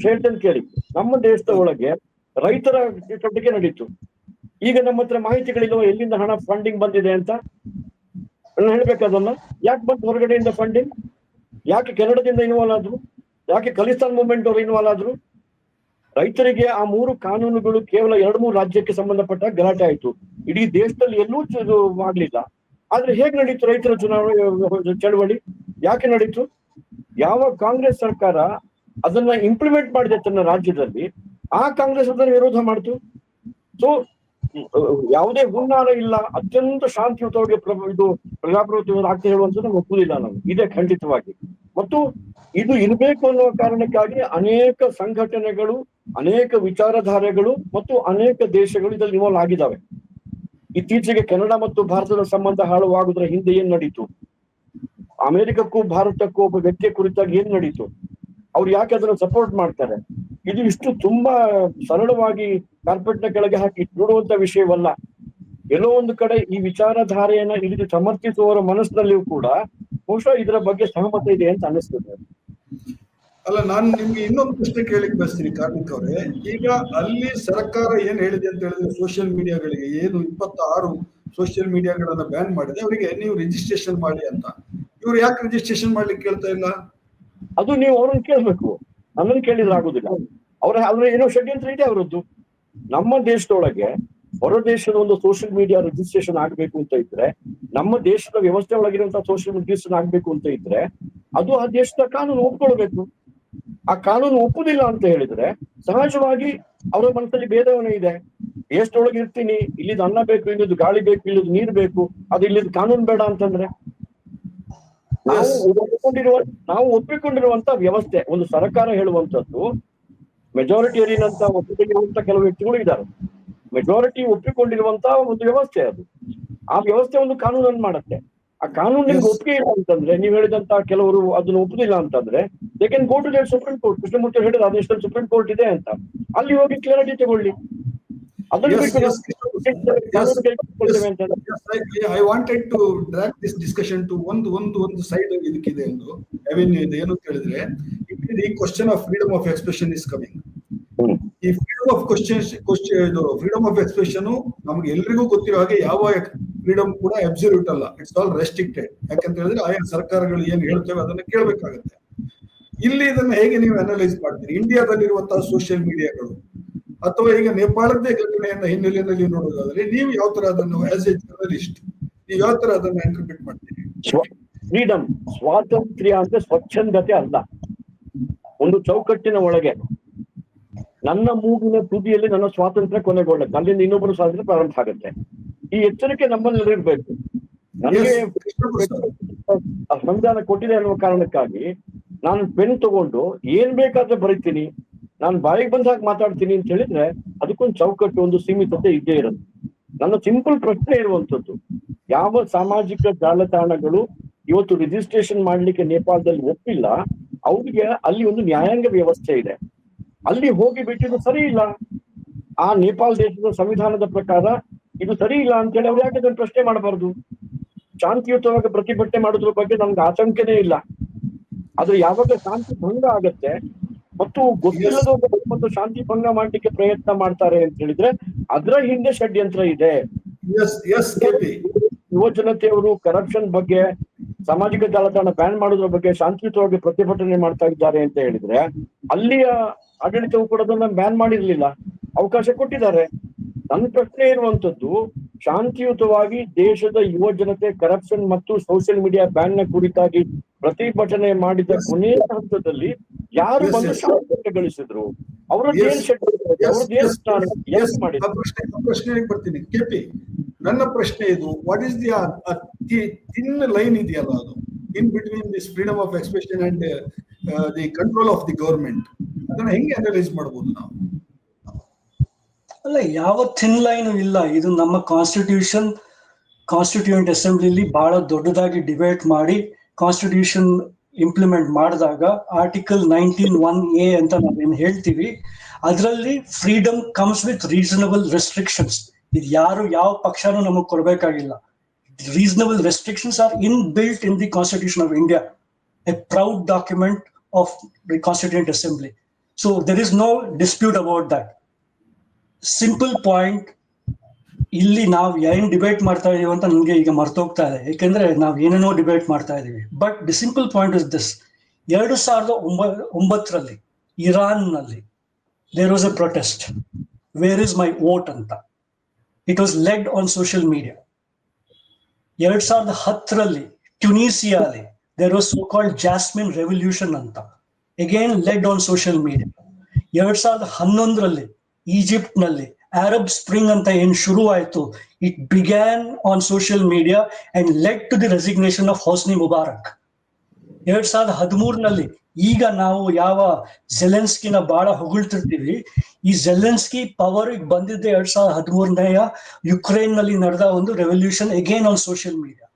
ಹೇಳ್ತೇನೆ ಕೇಳಿ, ನಮ್ಮ ದೇಶದ ಒಳಗೆ ರೈತರ ಚಟುವಟಿಕೆ ನಡೀತು. ಈಗ ನಮ್ಮ ಹತ್ರ ಮಾಹಿತಿಗಳಿಲ್ವ ಎಲ್ಲಿಂದ ಹಣ ಫಂಡಿಂಗ್ ಬಂದಿದೆ ಅಂತ ಹೇಳ್ಬೇಕಾದಲ್ಲ. ಯಾಕೆ ಬಂತು ಹೊರಗಡೆಯಿಂದ ಫಂಡಿಂಗ್? ಯಾಕೆ ಕೆನಡಾದಿಂದ ಇನ್ವಾಲ್ವ್ ಆದ್ರು? ಯಾಕೆ ಖಲಿಸ್ತಾನ್ ಮೂವ್ಮೆಂಟ್ ಅವರು ಇನ್ವಾಲ್ವ್ ಆದ್ರು? ರೈತರಿಗೆ ಆ 3 ಕಾನೂನುಗಳು ಕೇವಲ 2-3 ರಾಜ್ಯಕ್ಕೆ ಸಂಬಂಧಪಟ್ಟ ಗಲಾಟೆ ಆಯ್ತು, ಇಡೀ ದೇಶದಲ್ಲಿ ಎಲ್ಲೂ ಆಗ್ಲಿಲ್ಲ. ಆದ್ರೆ ಹೇಗೆ ನಡೀತು ರೈತರ ಚಳವಳಿ? ಯಾಕೆ ನಡೀತು? ಯಾವ ಕಾಂಗ್ರೆಸ್ ಸರ್ಕಾರ ಅದನ್ನ ಇಂಪ್ಲಿಮೆಂಟ್ ಮಾಡಿದೆ ತನ್ನ ರಾಜ್ಯದಲ್ಲಿ, ಆ ಕಾಂಗ್ರೆಸ್ ಅದನ್ನ ವಿರೋಧ ಮಾಡ್ತು. ಸೊ ಯಾವುದೇ ಹುನ್ನಾರ ಇಲ್ಲ, ಅತ್ಯಂತ ಶಾಂತಿಯುತವಾಗಿ ಇದು ಪ್ರಜಾಪ್ರಭುತ್ವ ಆಗ್ತಾ ಹೇಳುವಂಥದ್ದು ಒಪ್ಪುವುದಿಲ್ಲ ನಾವು, ಇದೆ ಖಂಡಿತವಾಗಿ. ಮತ್ತು ಇದು ಇರಬೇಕು ಅನ್ನುವ ಕಾರಣಕ್ಕಾಗಿ ಅನೇಕ ಸಂಘಟನೆಗಳು, ಅನೇಕ ವಿಚಾರಧಾರೆಗಳು ಮತ್ತು ಅನೇಕ ದೇಶಗಳು ಇದರಲ್ಲಿ ಇನ್ವಾಲ್ವ್ ಆಗಿದ್ದಾವೆ. ಇತ್ತೀಚೆಗೆ ಕೆನಡಾ ಮತ್ತು ಭಾರತದ ಸಂಬಂಧ ಹಾಳುವಾಗುವುದರ ಹಿಂದೆ ಏನ್ ನಡೀತು? ಅಮೆರಿಕಕ್ಕೂ ಭಾರತಕ್ಕೂ ಒಬ್ಬ ವ್ಯಕ್ತಿಯ ಕುರಿತಾಗಿ ಏನ್ ನಡೀತು? ಅವ್ರು ಯಾಕೆ ಅದನ್ನ ಸಪೋರ್ಟ್ ಮಾಡ್ತಾರೆ? ಇದು ಇಷ್ಟು ತುಂಬಾ ಸರಳವಾಗಿ ಕಾರ್ಪೆಟ್ನ ಕೆಳಗೆ ಹಾಕಿ ನೋಡುವಂತ ವಿಷಯವಲ್ಲ. ಎಲ್ಲೋ ಒಂದು ಕಡೆ ಈ ವಿಚಾರಧಾರೆಯನ್ನ ಇಲ್ಲಿ ಸಮರ್ಥಿಸುವವರ ಮನಸ್ಸಿನಲ್ಲಿಯೂ ಕೂಡ ಬಹುಶಃ ಇದರ ಬಗ್ಗೆ ಸಹಮತ ಇದೆ ಅಂತ ಅನಿಸ್ತದೆ. ಅಲ್ಲ, ನಾನು ನಿಮ್ಗೆ ಇನ್ನೊಂದು ಪ್ರಶ್ನೆ ಕೇಳಿಕ್ ಬಯಸ್ತೀನಿ ಕಾರ್ಮಿಕ್ ಅವರೇ. ಈಗ ಅಲ್ಲಿ ಸರ್ಕಾರ ಏನ್ ಹೇಳಿದೆ ಅಂತ ಹೇಳಿದ್ರೆ, ಸೋಷಿಯಲ್ ಮೀಡಿಯಾಗಳಿಗೆ ಏನು 26 ಸೋಷಿಯಲ್ ಮೀಡಿಯಾಗಳನ್ನ ಬ್ಯಾನ್ ಮಾಡಿದೆ, ಅವರಿಗೆ ನೀವು ರಿಜಿಸ್ಟ್ರೇಷನ್ ಮಾಡಿ ಅಂತ. ಇವ್ರು ಯಾಕೆ ರಿಜಿಸ್ಟ್ರೇಷನ್ ಮಾಡ್ಲಿಕ್ಕೆ ಕೇಳ್ತಾ ಇಲ್ಲ? ಅದು ನೀವು ಅವ್ರನ್ನ ಕೇಳ್ಬೇಕು, ನನ್ನನ್ನು ಕೇಳಿದ್ರೆ ಆಗುದಿಲ್ಲ. ಅವ್ರ ಏನೋ ಷಡ್ಯಂತ್ರ ಇದೆ ಅವರದ್ದು. ನಮ್ಮ ದೇಶದೊಳಗೆ ಹೊರ ದೇಶದ ಒಂದು ಸೋಷಿಯಲ್ ಮೀಡಿಯಾ ರಿಜಿಸ್ಟ್ರೇಷನ್ ಆಗ್ಬೇಕು ಅಂತ ಇದ್ರೆ, ನಮ್ಮ ದೇಶದ ವ್ಯವಸ್ಥೆ ಒಳಗಿರುವಂತಹ ಸೋಷಿಯಲ್ ರಿಜಿಸ್ಟ್ರೇಷನ್ ಆಗ್ಬೇಕು ಅಂತ ಇದ್ರೆ, ಅದು ಆ ದೇಶದ ಕಾನೂನು ಒಪ್ಕೊಳ್ಬೇಕು. ಆ ಕಾನೂನು ಒಪ್ಪುದಿಲ್ಲ ಅಂತ ಹೇಳಿದ್ರೆ ಸಹಜವಾಗಿ ಅವರ ಮನಸ್ಸಲ್ಲಿ ಭೇದವನೇ ಇದೆ. ದೇಶದೊಳಗೆ ಇರ್ತೀನಿ, ಇಲ್ಲಿದ್ ಅನ್ನ ಬೇಕು, ಇಲ್ಲಿದ್ ಗಾಳಿ ಬೇಕು, ಇಲ್ಲಿದ್ ನೀರ್ ಬೇಕು, ಅದು ಇಲ್ಲಿದ್ ಕಾನೂನು ಬೇಡ ಅಂತಂದ್ರೆ ನಾವು ಒಪ್ಪಿಕೊಂಡಿರುವಂತ ವ್ಯವಸ್ಥೆ, ಒಂದು ಸರ್ಕಾರ ಹೇಳುವಂತದ್ದು ಮೆಜಾರಿಟೇರಿಯನ್ ಅಂತ ಒಪ್ಪಿಕೊಂಡಿರುವಂತ ಕೆಲವು ವ್ಯಕ್ತಿಗಳು ಇದ್ದಾರೆ. ಮೆಜಾರಿಟಿ ಒಪ್ಪಿಕೊಂಡಿರುವಂತ ಒಂದು ವ್ಯವಸ್ಥೆ ಅದು. ಆ ವ್ಯವಸ್ಥೆ ಒಂದು ಕಾನೂನನ್ನು ಮಾಡುತ್ತೆ. ಆ ಕಾನೂನು ನಿಮ್ಗೆ Yes. ಒಪ್ಪಿಗೆ ಇಲ್ಲ ಅಂತಂದ್ರೆ, ನೀವು ಹೇಳಿದಂತ ಕೆಲವರು ಅದನ್ನ ಒಪ್ಪುದಿಲ್ಲ ಅಂತಂದ್ರೆ, they can go to the supreme court. Krishnamurthy ಅವರು ಹೇಳಿದ ದೇಶದಲ್ಲಿ ಸುಪ್ರೀಂ ಕೋರ್ಟ್ ಇದೆ ಅಂತ, ಅಲ್ಲಿ ಹೋಗಿ ಕ್ಲಾರಿಟಿ ತಗೊಳ್ಳಿ. ಅದನ್ನು Yes, ಬಿಟ್ಟು yes, yes, ಕಾನೂನು ಕೈಗೊಳ್ತೇವೆ ಅಂತ yes. I wanted to drag this discussion to ಒಂದು ಸೈಡ್ ಇದಕ್ಕಿದೆ, ಒಂದು ಅವೆನ್ಯೂ ಇದೆ. ಏನು ಅಂತ ಹೇಳಿದ್ರೆ, ಈ question of freedom of expression is coming. ಈ ಫ್ರೀಡಮ್ ಆಫ್ ಎಕ್ಸ್ಪ್ರೆಷನ್ ನಮ್ಗೆ ಎಲ್ರಿಗೂ ಗೊತ್ತಿರೋ ಹಾಗೆ ಯಾವ ಫ್ರೀಡಮ್ ಕೂಡ ಅಬ್ಸಲ್ಯೂಟ್ ಅಲ್ಲ, ಇಟ್ಸ್ ಆಲ್ ರೆಸ್ಟ್ರಿಕ್ಟೆಡ್. ಯಾಕಂತ ಹೇಳಿದ್ರೆ ಆಯಾ ಸರ್ಕಾರಗಳು ಏನ್ ಹೇಳ್ತೇವೆ ಅದನ್ನ ಕೇಳಬೇಕಾಗುತ್ತೆ. ಇಲ್ಲಿ ಇದನ್ನ ಹೇಗೆ ನೀವು ಅನಲೈಸ್ ಮಾಡ್ತೀರಿ? ಇಂಡಿಯಾದಲ್ಲಿರುವಂತಹ ಸೋಷಿಯಲ್ ಮೀಡಿಯಾಗಳು ಅಥವಾ ಈಗ ನೇಪಾಳದ್ದೇ ಘಟನೆಯನ್ನ ಹಿನ್ನೆಲೆಯಲ್ಲಿ ನೋಡೋದಾದ್ರೆ ನೀವು ಯಾವ ತರ ಅದನ್ನು ಆಸ್ ಎ ಜರ್ನಲಿಸ್ಟ್ ನೀವು ಯಾವ ತರ ಅದನ್ನ ಇಂಟರ್ಪ್ರಿಟ್ ಮಾಡ್ತೀರಿ? ಫ್ರೀಡಮ್, ಸ್ವಾತಂತ್ರ್ಯ ಅಂದ್ರೆ ಸ್ವಚ್ಛಂದತೆ ಅಲ್ಲ. ಒಂದು ಚೌಕಟ್ಟಿನ ಒಳಗೆ ನನ್ನ ಮೂಗಿನ ತುದಿಯಲ್ಲಿ ನನ್ನ ಸ್ವಾತಂತ್ರ್ಯ ಕೊನೆಗೊಳ್ಳುತ್ತೆ, ಅಲ್ಲಿಂದ ಇನ್ನೊಬ್ಬರು ಸ್ವಾತಂತ್ರ್ಯ ಪ್ರಾರಂಭ ಆಗುತ್ತೆ. ಈ ಎಚ್ಚರಿಕೆ ನಮ್ಮಲ್ಲಿ ಇರಬೇಕು. ನನಗೆ ಸಂವಿಧಾನ ಕೊಟ್ಟಿದೆ ಅನ್ನುವ ಕಾರಣಕ್ಕಾಗಿ ನಾನು ಪೆನ್ ತಗೊಂಡು ಏನ್ ಬೇಕಾದ್ರೆ ಬರೀತೀನಿ, ನಾನು ಬಾಯಿಗೆ ಬಂದಾಗ ಮಾತಾಡ್ತೀನಿ ಅಂತ ಹೇಳಿದ್ರೆ ಅದಕ್ಕೊಂದು ಚೌಕಟ್ಟು, ಒಂದು ಸೀಮಿತತೆ ಇದ್ದೇ ಇರುತ್ತೆ. ನನ್ನ ಸಿಂಪಲ್ ಪ್ರಶ್ನೆ ಇರುವಂತದ್ದು, ಯಾವ ಸಾಮಾಜಿಕ ಜಾಲತಾಣಗಳು ಇವತ್ತು ರಿಜಿಸ್ಟ್ರೇಷನ್ ಮಾಡ್ಲಿಕ್ಕೆ ನೇಪಾಳದಲ್ಲಿ ಒಪ್ಪಿಲ್ಲ, ಅವ್ರಿಗೆ ಅಲ್ಲಿ ಒಂದು ನ್ಯಾಯಾಂಗ ವ್ಯವಸ್ಥೆ ಇದೆ, ಅಲ್ಲಿ ಹೋಗಿ ಬಿಟ್ಟಿದ್ದು ಸರಿ ಇಲ್ಲ, ಆ ನೇಪಾಳ ದೇಶದ ಸಂವಿಧಾನದ ಪ್ರಕಾರ ಇದು ಸರಿ ಇಲ್ಲ ಅಂತೇಳಿ ಅವ್ರು ಯಾಕೆ ಅದನ್ನು ಪ್ರಶ್ನೆ ಮಾಡಬಾರ್ದು? ಶಾಂತಿಯುತವಾಗಿ ಪ್ರತಿಭಟನೆ ಮಾಡೋದ್ರ ಬಗ್ಗೆ ನಮ್ಗೆ ಆತಂಕನೇ ಇಲ್ಲ. ಆದ್ರೆ ಯಾವಾಗ ಶಾಂತಿ ಭಂಗ ಆಗತ್ತೆ ಮತ್ತು ಗೊತ್ತಿಲ್ಲದ ಒಂದು ಶಾಂತಿ ಭಂಗ ಮಾಡ್ಲಿಕ್ಕೆ ಪ್ರಯತ್ನ ಮಾಡ್ತಾರೆ ಅಂತ ಹೇಳಿದ್ರೆ ಅದರ ಹಿಂದೆ ಷಡ್ಯಂತ್ರ ಇದೆ. ಯುವ ಜನತೆಯವರು ಕರಪ್ಷನ್ ಬಗ್ಗೆ, ಸಾಮಾಜಿಕ ಜಾಲತಾಣ ಬ್ಯಾನ್ ಮಾಡೋದ್ರ ಬಗ್ಗೆ ಶಾಂತಿಯುತವಾಗಿ ಪ್ರತಿಭಟನೆ ಮಾಡ್ತಾ ಇದ್ದಾರೆ ಅಂತ ಹೇಳಿದ್ರೆ, ಅಲ್ಲಿಯ ಆಡಳಿತವು ಕೂಡ ಅದನ್ನ ಬ್ಯಾನ್ ಮಾಡಿರ್ಲಿಲ್ಲ, ಅವಕಾಶ ಕೊಟ್ಟಿದ್ದಾರೆ. ನನ್ನ ಪ್ರಶ್ನೆ ಇರುವಂತದ್ದು, ಶಾಂತಿಯುತವಾಗಿ ದೇಶದ ಯುವ ಜನತೆ ಕರಪ್ಷನ್ ಮತ್ತು ಸೋಷಿಯಲ್ ಮೀಡಿಯಾ ಬ್ಯಾನ್ ನ ಕುರಿತಾಗಿ ಪ್ರತಿಭಟನೆ ಮಾಡಿದ ಕೊನೆಯ ಹಂತದಲ್ಲಿ ಯಾರು ಬಂದು ಶಾಂತಿ ಗಳಿಸಿದ್ರು? ಪ್ರಶ್ನೆಗೆ ಬರ್ತೀನಿ ಕೆಪಿ. ನನ್ನ ಪ್ರಶ್ನೆ ಇದು, what is the thin line ಇದೆಯಲ್ಲ, ಅದು in between this freedom of expression and the control of the government, ಅದನ್ನ ಹೆಂಗೆ ಅನಲೈಸ್ ಮಾಡಬಹುದು ನಾವು? ಅಲ್ಲ, ಯಾವ ಥಿನ್ ಲೈನ್ ಇಲ್ಲ. ಇದು ನಮ್ಮ ಕಾನ್ಸ್ಟಿಟ್ಯೂಯೆಂಟ್ ಅಸೆಂಬ್ಲಿಲಿ ಬಹಳ ದೊಡ್ಡದಾಗಿ ಡಿಬೇಟ್ ಮಾಡಿ ಕಾನ್ಸ್ಟಿಟ್ಯೂಷನ್ ಇಂಪ್ಲಿಮೆಂಟ್ ಮಾಡಿದಾಗ ಆರ್ಟಿಕಲ್ 19(1)A ಅಂತ ನಾವೇನು ಹೇಳ್ತೀವಿ, ಅದರಲ್ಲಿ freedom comes with reasonable restrictions. ಇದು ಯಾರು ಯಾವ ಪಕ್ಷನೂ ನಮಗೆ ಕೊಡಬೇಕಾಗಿಲ್ಲ. Reasonable restrictions are in built in the constitution of India, a proud document of the constituent assembly. So there is no dispute about that. Simple point, ಇಲ್ಲಿ ನಾವು ಏನ್ debate ಮಾಡ್ತಾ ಇದೀವಿ ಅಂತ ನನಗೆ ಈಗ ಮರ್ತೋಗ್ತಾ ಇದೆ, ಯಾಕೆಂದ್ರೆ ನಾವು ಏನೇನೋ ಡಿಬೇಟ್ ಮಾಡ್ತಾ ಇದೀವಿ. But the simple point is this: 2009 Iran ನಲ್ಲಿ there was a protest, where is my vote ಅಂತ. It was led on social media. 2010 ಟ್ಯುನೀಸಿಯಾಲಿ there was so called jasmine revolution ಅಂತ, again led on social media. 2011 Egypt ನಲ್ಲಿ Arab spring ಅಂತ ಏನ್ ಶುರು ಆಯ್ತು, it began on social media and led to the resignation of Hosni Mubarak. 2013 ಈಗ ನಾವು ಯಾವ ಜೆಲೆನ್ಸ್ಕಿನ ಬಹಳ ಹೊಗಳ್ತಿರ್ತೀವಿ, ಈ ಜೆಲೆನ್ಸ್ಕಿ ಪವರ್ ಬಂದಿದ್ದೆ 2013 ಯುಕ್ರೇನ್ ನಲ್ಲಿ ನಡೆದ ಒಂದು revolution again on social media.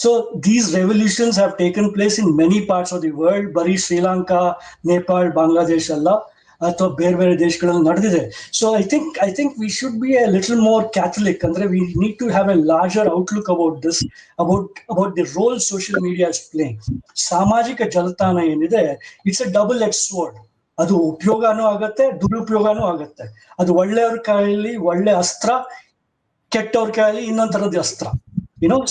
So these revolutions have taken place in many parts of the world. ಬರೀ ಶ್ರೀಲಂಕಾ, ನೇಪಾಳ್, ಬಾಂಗ್ಲಾದೇಶ್ ಅಲ್ಲ, ಅಥವಾ ಬೇರೆ ಬೇರೆ ದೇಶಗಳಲ್ಲಿ ನಡೆದಿದೆ. So I think we should be a little more catholic. ಅಂದ್ರೆ we need to have a larger outlook about this, about the role social media is playing. ಸಾಮಾಜಿಕ ಜಾಲತಾಣ ಏನಿದೆ, it's a double edge sword. ಅದು ಉಪಯೋಗನೂ ಆಗತ್ತೆ, ದುರುಪಯೋಗನೂ ಆಗತ್ತೆ. ಅದು ಒಳ್ಳೆಯವ್ರ ಕೈಯಲ್ಲಿ ಒಳ್ಳೆ ಅಸ್ತ್ರ, ಕೆಟ್ಟವ್ರ ಕೈಯಲ್ಲಿ ಇನ್ನೊಂದ್ ತರದ ಅಸ್ತ್ರ.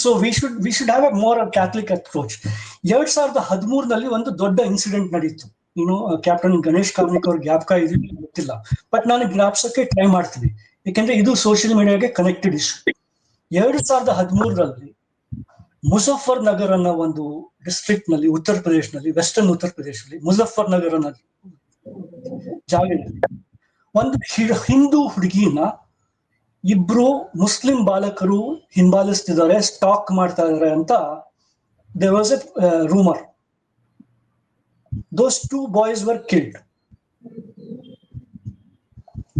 So we should have A more Catholic approach. 2013 ಒಂದು ದೊಡ್ಡ ಇನ್ಸಿಡೆಂಟ್ ನಡೀತು. ಕ್ಯಾಪ್ಟನ್ ಗಣೇಶ್ ಕಾರ್ಣಿಕ್ ಅವ್ರ ಜ್ಞಾಪಕ ಇದೆಯೋ ಗೊತ್ತಿಲ್ಲ, ಬಟ್ ನಾನು ಜ್ಞಾಪಿಸಕ್ಕೆ ಟ್ರೈ ಮಾಡ್ತೀನಿ, ಯಾಕೆಂದ್ರೆ ಇದು ಸೋಷಿಯಲ್ ಮೀಡಿಯಾಗೆ ಕನೆಕ್ಟೆಡ್ ಇಶ್ಯೂ. 2013 ಮುಜಫರ್ ನಗರ್ ಅನ್ನೋ ಒಂದು ಡಿಸ್ಟ್ರಿಕ್ಟ್ ನಲ್ಲಿ, ಉತ್ತರ ಪ್ರದೇಶನಲ್ಲಿ, ವೆಸ್ಟರ್ನ್ ಉತ್ತರ ಪ್ರದೇಶದಲ್ಲಿ ಮುಜಫರ್ ನಗರ್ ಅನ್ನೋ ಜಾಗದಲ್ಲಿ ಒಂದು ಹಿಂದೂ ಹುಡುಗಿನ ಇಬ್ರು ಮುಸ್ಲಿಂ ಬಾಲಕರು ಹಿಂಬಾಲಿಸ್ತಿದ್ದಾರೆ, ಸ್ಟಾಕ್ ಮಾಡ್ತಾ ಇದಾರೆ ಅಂತ there was a rumour. Those 2 boys were killed.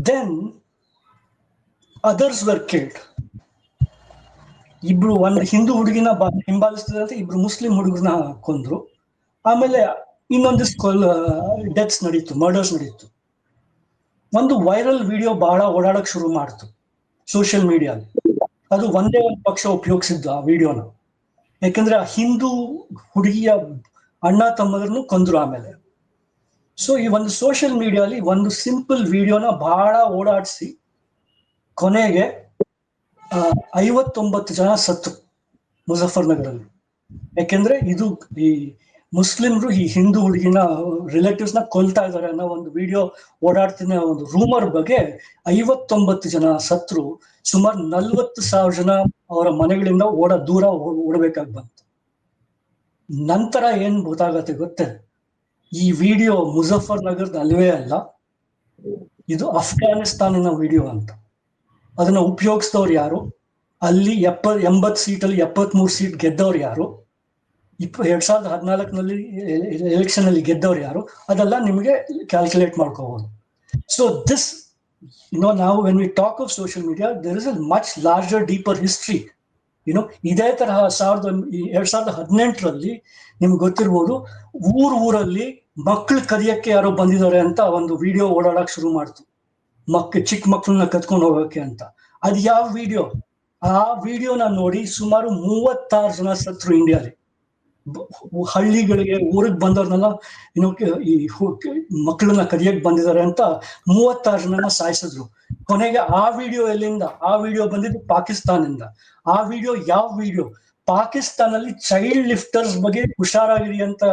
Then others were killed. ಇಬ್ರು ಒಂದು ಹಿಂದೂ ಹುಡುಗಿನ ಹಿಂಬಾಲಿಸ್ತಿದ್ರೆ ಇಬ್ರು ಮುಸ್ಲಿಂ ಹುಡುಗರನ್ನ ಕೊಂದ್ರು. ಆಮೇಲೆ ಇನ್ನೊಂದಿಷ್ಟು ಡೆತ್ಸ್ ನಡೀತು, ಮರ್ಡರ್ಸ್ ನಡೀತು. ಒಂದು ವೈರಲ್ ವಿಡಿಯೋ ಬಹಳ ಓಡಾಡಕ್ ಶುರು ಮಾಡ್ತು ಸೋಷಿಯಲ್ ಮೀಡಿಯಾದಲ್ಲಿ. ಅದು ಒಂದೇ ಒಂದು ಪಕ್ಷ ಉಪಯೋಗಿಸಿದ್ದು ಆ ವಿಡಿಯೋನ. ಯಾಕಂದ್ರೆ ಆ ಹಿಂದೂ ಹುಡುಗಿಯ ಅಣ್ಣ ತಮ್ಮದ್ರನ್ನು ಕೊಂದ್ರು ಆಮೇಲೆ. ಸೊ ಈ ಒಂದು ಸೋಷಿಯಲ್ ಮೀಡಿಯಾಲಿ ಒಂದು ಸಿಂಪಲ್ ವಿಡಿಯೋನ ಬಹಳ ಓಡಾಡಿಸಿ ಕೊನೆಗೆ 59 ಜನ ಸತ್ತು ಮುಜಫರ್ನಗರಲ್ಲಿ. ಯಾಕೆಂದ್ರೆ ಇದು ಈ ಮುಸ್ಲಿಮ್ರು ಈ ಹಿಂದೂ ಹುಡುಗಿನ ರಿಲೇಟಿವ್ಸ್ ನ ಕೊಲ್ತಾ ಇದ್ದಾರೆ ಅನ್ನೋ ಒಂದು ವಿಡಿಯೋ ಓಡಾಡ್ತಿನ ಒಂದು ರೂಮರ್ ಬಗ್ಗೆ 59 ಜನ ಸತ್ರು. ಸುಮಾರು 40,000 ಜನ ಅವರ ಮನೆಗಳಿಂದ ದೂರ ಓಡಬೇಕಾಗಿ ಬಂತು. ನಂತರ ಏನ್ ಗೊತ್ತಾಗತ್ತೆ ಗೊತ್ತೇ, ಈ ವಿಡಿಯೋ ಮುಜಫರ್ನಗರದ ಅಲ್ವೇ ಅಲ್ಲ, ಇದು ಅಫ್ಘಾನಿಸ್ತಾನಿನ ವಿಡಿಯೋ ಅಂತ. ಅದನ್ನ ಉಪಯೋಗಿಸಿದವ್ರು ಯಾರು, ಅಲ್ಲಿ 80 ಸೀಟಲ್ಲಿ 73 ಸೀಟ್ ಗೆದ್ದವ್ರು ಯಾರು, 2014ನಲ್ಲಿ ಎಲೆಕ್ಷನ್ ಅಲ್ಲಿ ಗೆದ್ದವ್ರು ಯಾರು, ಅದೆಲ್ಲ ನಿಮಗೆ ಕ್ಯಾಲ್ಕುಲೇಟ್ ಮಾಡ್ಕೋಬಹುದು. ಸೊ ದಿಸ್ ನಾವು when we talk of social media, there is a much larger deeper history. ಇದೇ ತರಹ 2018ರಲ್ಲಿ ನಿಮ್ಗೆ ಗೊತ್ತಿರ್ಬೋದು, ಊರಲ್ಲಿ ಮಕ್ಕಳು ಕದಿಯಕ್ಕೆ ಯಾರೋ ಬಂದಿದ್ದಾರೆ ಅಂತ ಒಂದು ವಿಡಿಯೋ ಓಡಾಡಕ್ ಶುರು ಮಾಡ್ತು, ಚಿಕ್ಕ ಮಕ್ಕಳನ್ನ ಕತ್ಕೊಂಡು ಹೋಗಕ್ಕೆ ಅಂತ. ಅದು ಯಾವ ವಿಡಿಯೋ? ಆ ವಿಡಿಯೋನ ನೋಡಿ ಸುಮಾರು 36 ಜನ ಸತ್ರು ಇಂಡಿಯಾಲಿ. ಹಳ್ಳಿಗಳಿಗೆ ಊರಿಗೆ ಬಂದವ್ರನ್ನೆಲ್ಲ ಈ ಮಕ್ಕಳನ್ನ ಕದಿಯಕ್ ಬಂದಿದ್ದಾರೆ ಅಂತ 36 ಜನನ ಸಾಯಿಸಿದ್ರು. ಕೊನೆಗೆ ಆ ವಿಡಿಯೋ ಎಲ್ಲಿಂದ? ಆ ವಿಡಿಯೋ ಬಂದಿದ್ದು ಪಾಕಿಸ್ತಾನದಿಂದ. ಆ ವಿಡಿಯೋ ಯಾವ ವಿಡಿಯೋ? ಪಾಕಿಸ್ತಾನಲ್ಲಿ ಚೈಲ್ಡ್ ಲಿಫ್ಟರ್ಸ್ ಬಗ್ಗೆ ಹುಷಾರಾಗಿರಿ ಅಂತ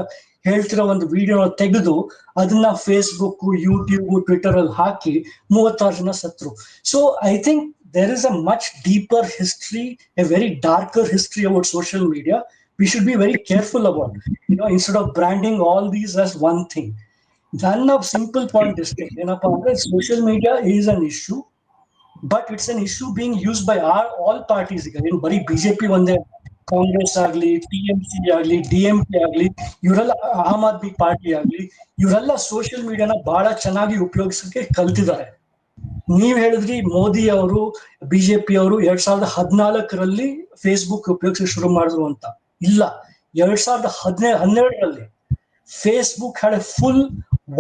ಹೇಳ್ತಿರೋ ಒಂದು ವಿಡಿಯೋನ ತೆಗೆದು ಅದನ್ನ ಫೇಸ್ಬುಕ್, ಯೂಟ್ಯೂಬ್, ಟ್ವಿಟರ್ ಅಲ್ಲಿ ಹಾಕಿ 36 ಜನ ಸತ್ರು. So I think there is a much deeper history, a very darker history about social media. We should be very careful about, instead of branding all these as one thing. Then a simple point is social media is an issue, but it's an issue being used by all parties. Bari BJP ಒಂದೇ, ಕಾಂಗ್ರೆಸ್ ಆಗ್ಲಿ, TMC ಆಗ್ಲಿ, DMK ಆಗ್ಲಿ, ಇವರೆಲ್ಲ Aam Aadmi party ಆಗ್ಲಿ, ಇವರೆಲ್ಲ social ಮೀಡಿಯಾನ ಬಹಳ ಚೆನ್ನಾಗಿ ಉಪಯೋಗಿಸಕ್ಕೆ ಕಲ್ತಿದ್ದಾರೆ. ನೀವ್ ಹೇಳಿದ್ರಿ ಮೋದಿ ಅವರು, ಬಿಜೆಪಿ ಅವರು 2014ರಲ್ಲಿ ಫೇಸ್ಬುಕ್ ಉಪಯೋಗಿಸಕ್ಕೆ ಶುರು ಮಾಡಿದ್ರು ಅಂತ. ಇಲ್ಲ, 2012ರಲ್ಲಿ Facebook had a full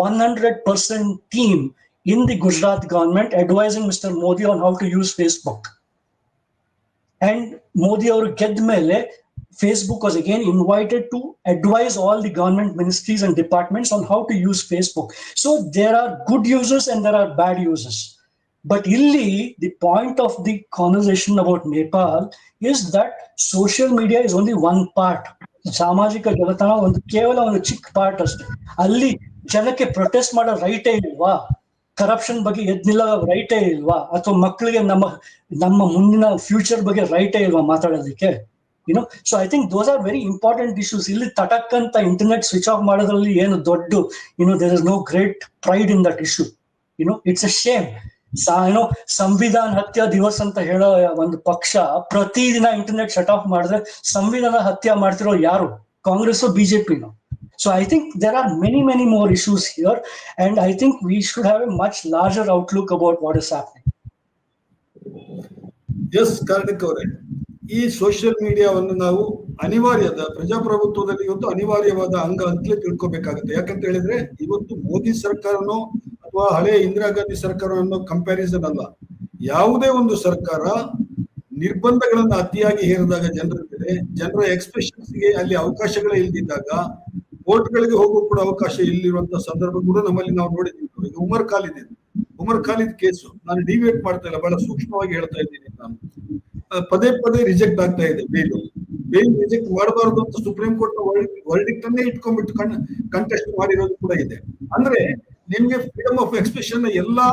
100% team in the Gujarat government advising Mr. Modi on how to use Facebook. And Modi ಅವರು ಗೆದ್ದ ಮೇಲೆ Facebook was again invited to advise all the government ministries and departments on how to use Facebook. So there are good users and there are bad users. But illi, the point of the conversation about Nepal is that social media is only one part. ಸಾಮಾಜಿಕ ಜಾಲತಾಣ ಕೇವಲ ಒಂದು ಚಿಕ್ಕ part ಅಷ್ಟೇ. ಅಲ್ಲಿ ಜನಕ್ಕೆ protest ಮಾಡೋ ರೈಟೇ ಇಲ್ವಾ? ಕರಪ್ಷನ್ ಬಗ್ಗೆ ಎದ್ನಿಲ್ಲ ರೈಟೇ ಇಲ್ವಾ? ಅಥವಾ ಮಕ್ಕಳಿಗೆ ನಮ್ಮ ಮುಂದಿನ ಫ್ಯೂಚರ್ ಬಗ್ಗೆ ರೈಟೇ ಇಲ್ವಾ ಮಾತಾಡೋದಕ್ಕೆ? So I think those are very important issues. ಇಲ್ಲಿ ತಟಕ್ ಅಂತ ಇಂಟರ್ನೆಟ್ ಸ್ವಿಚ್ ಆಫ್ ಮಾಡೋದ್ರಲ್ಲಿ ಏನು ದೊಡ್ಡ there is no great pride in that issue. It's a shame. Samvidhan Hatya ದಿವಸ್ ಅಂತ ಹೇಳೋ ಒಂದು ಪಕ್ಷ ಪ್ರತಿದಿನ ಇಂಟರ್ನೆಟ್ ಶಟ್ ಆಫ್ ಮಾಡಿದ್ರೆ ಸಂವಿಧಾನ ಹತ್ಯೆ ಮಾಡ್ತಿರೋ ಯಾರು? Congress, ಬಿಜೆಪಿನೋ? So I think there are many more issues here, and I think we should have a much larger outlook about what is happening. Yes, Karnik ಅವರೇ, ಈ ಸೋಷಿಯಲ್ ಮೀಡಿಯಾವನ್ನು ನಾವು ಪ್ರಜಾಪ್ರಭುತ್ವದಲ್ಲಿ ಇವತ್ತು ಅನಿವಾರ್ಯವಾದ ಅಂಗ ಅಂತಲೇ ತಿಳ್ಕೊಬೇಕಾಗುತ್ತೆ. ಯಾಕಂತ ಹೇಳಿದ್ರೆ ಇವತ್ತು ಮೋದಿ ಸರ್ಕಾರನೋ ಅಥವಾ ಹಳೆ ಇಂದಿರಾ ಗಾಂಧಿ ಸರ್ಕಾರವನ್ನು ಕಂಪ್ಯಾರಿಸನ್ ಅಲ್ಲ. ಯಾವುದೇ ಒಂದು ಸರ್ಕಾರ ನಿರ್ಬಂಧಗಳನ್ನ ಅತಿಯಾಗಿ ಹೇರಿದಾಗ ಜನರ ಎಕ್ಸ್ಪ್ರೆಷನ್ಸ್ಗೆ ಅಲ್ಲಿ ಅವಕಾಶಗಳೇ ಇಲ್ದಿದ್ದಾಗ, ಕೋರ್ಟ್ಗಳಿಗೆ ಹೋಗೋ ಕೂಡ ಅವಕಾಶ ಇಲ್ಲಿರುವಂತಹ ಸಂದರ್ಭ ಕೂಡ ನಮ್ಮಲ್ಲಿ ನಾವು ನೋಡಿದ್ದೀವಿ. ಈಗ ಉಮರ್ ಖಾಲಿದ್ ಕೇಸು ನಾನು ಡಿವೇಟ್ ಮಾಡ್ತಾ ಇಲ್ಲ, ಬಹಳ ಸೂಕ್ಷ್ಮವಾಗಿ ಹೇಳ್ತಾ ಇದ್ದೀನಿ. ನಾನು ಪದೇ ರಿಜೆಕ್ಟ್ ಆಗ್ತಾ ಇದೆ. ಬೇಲ್ ರಿಜೆಕ್ಟ್ ಮಾಡಬಾರದು ಅಂತ ಸುಪ್ರೀಂ ಕೋರ್ಟ್ ವರ್ಡಿಕ್ಟ್ ಅನ್ನೇ ಇಟ್ಕೊಂಡ್ಬಿಟ್ಟು ಕಂಟೆಸ್ಟ್ ಮಾಡಿರೋದು ಕೂಡ ಇದೆ. ಅಂದ್ರೆ ನಿಮ್ಗೆ ಫ್ರೀಡಮ್ ಆಫ್ ಎಕ್ಸ್ಪ್ರೆಷನ್ ಎಲ್ಲಾ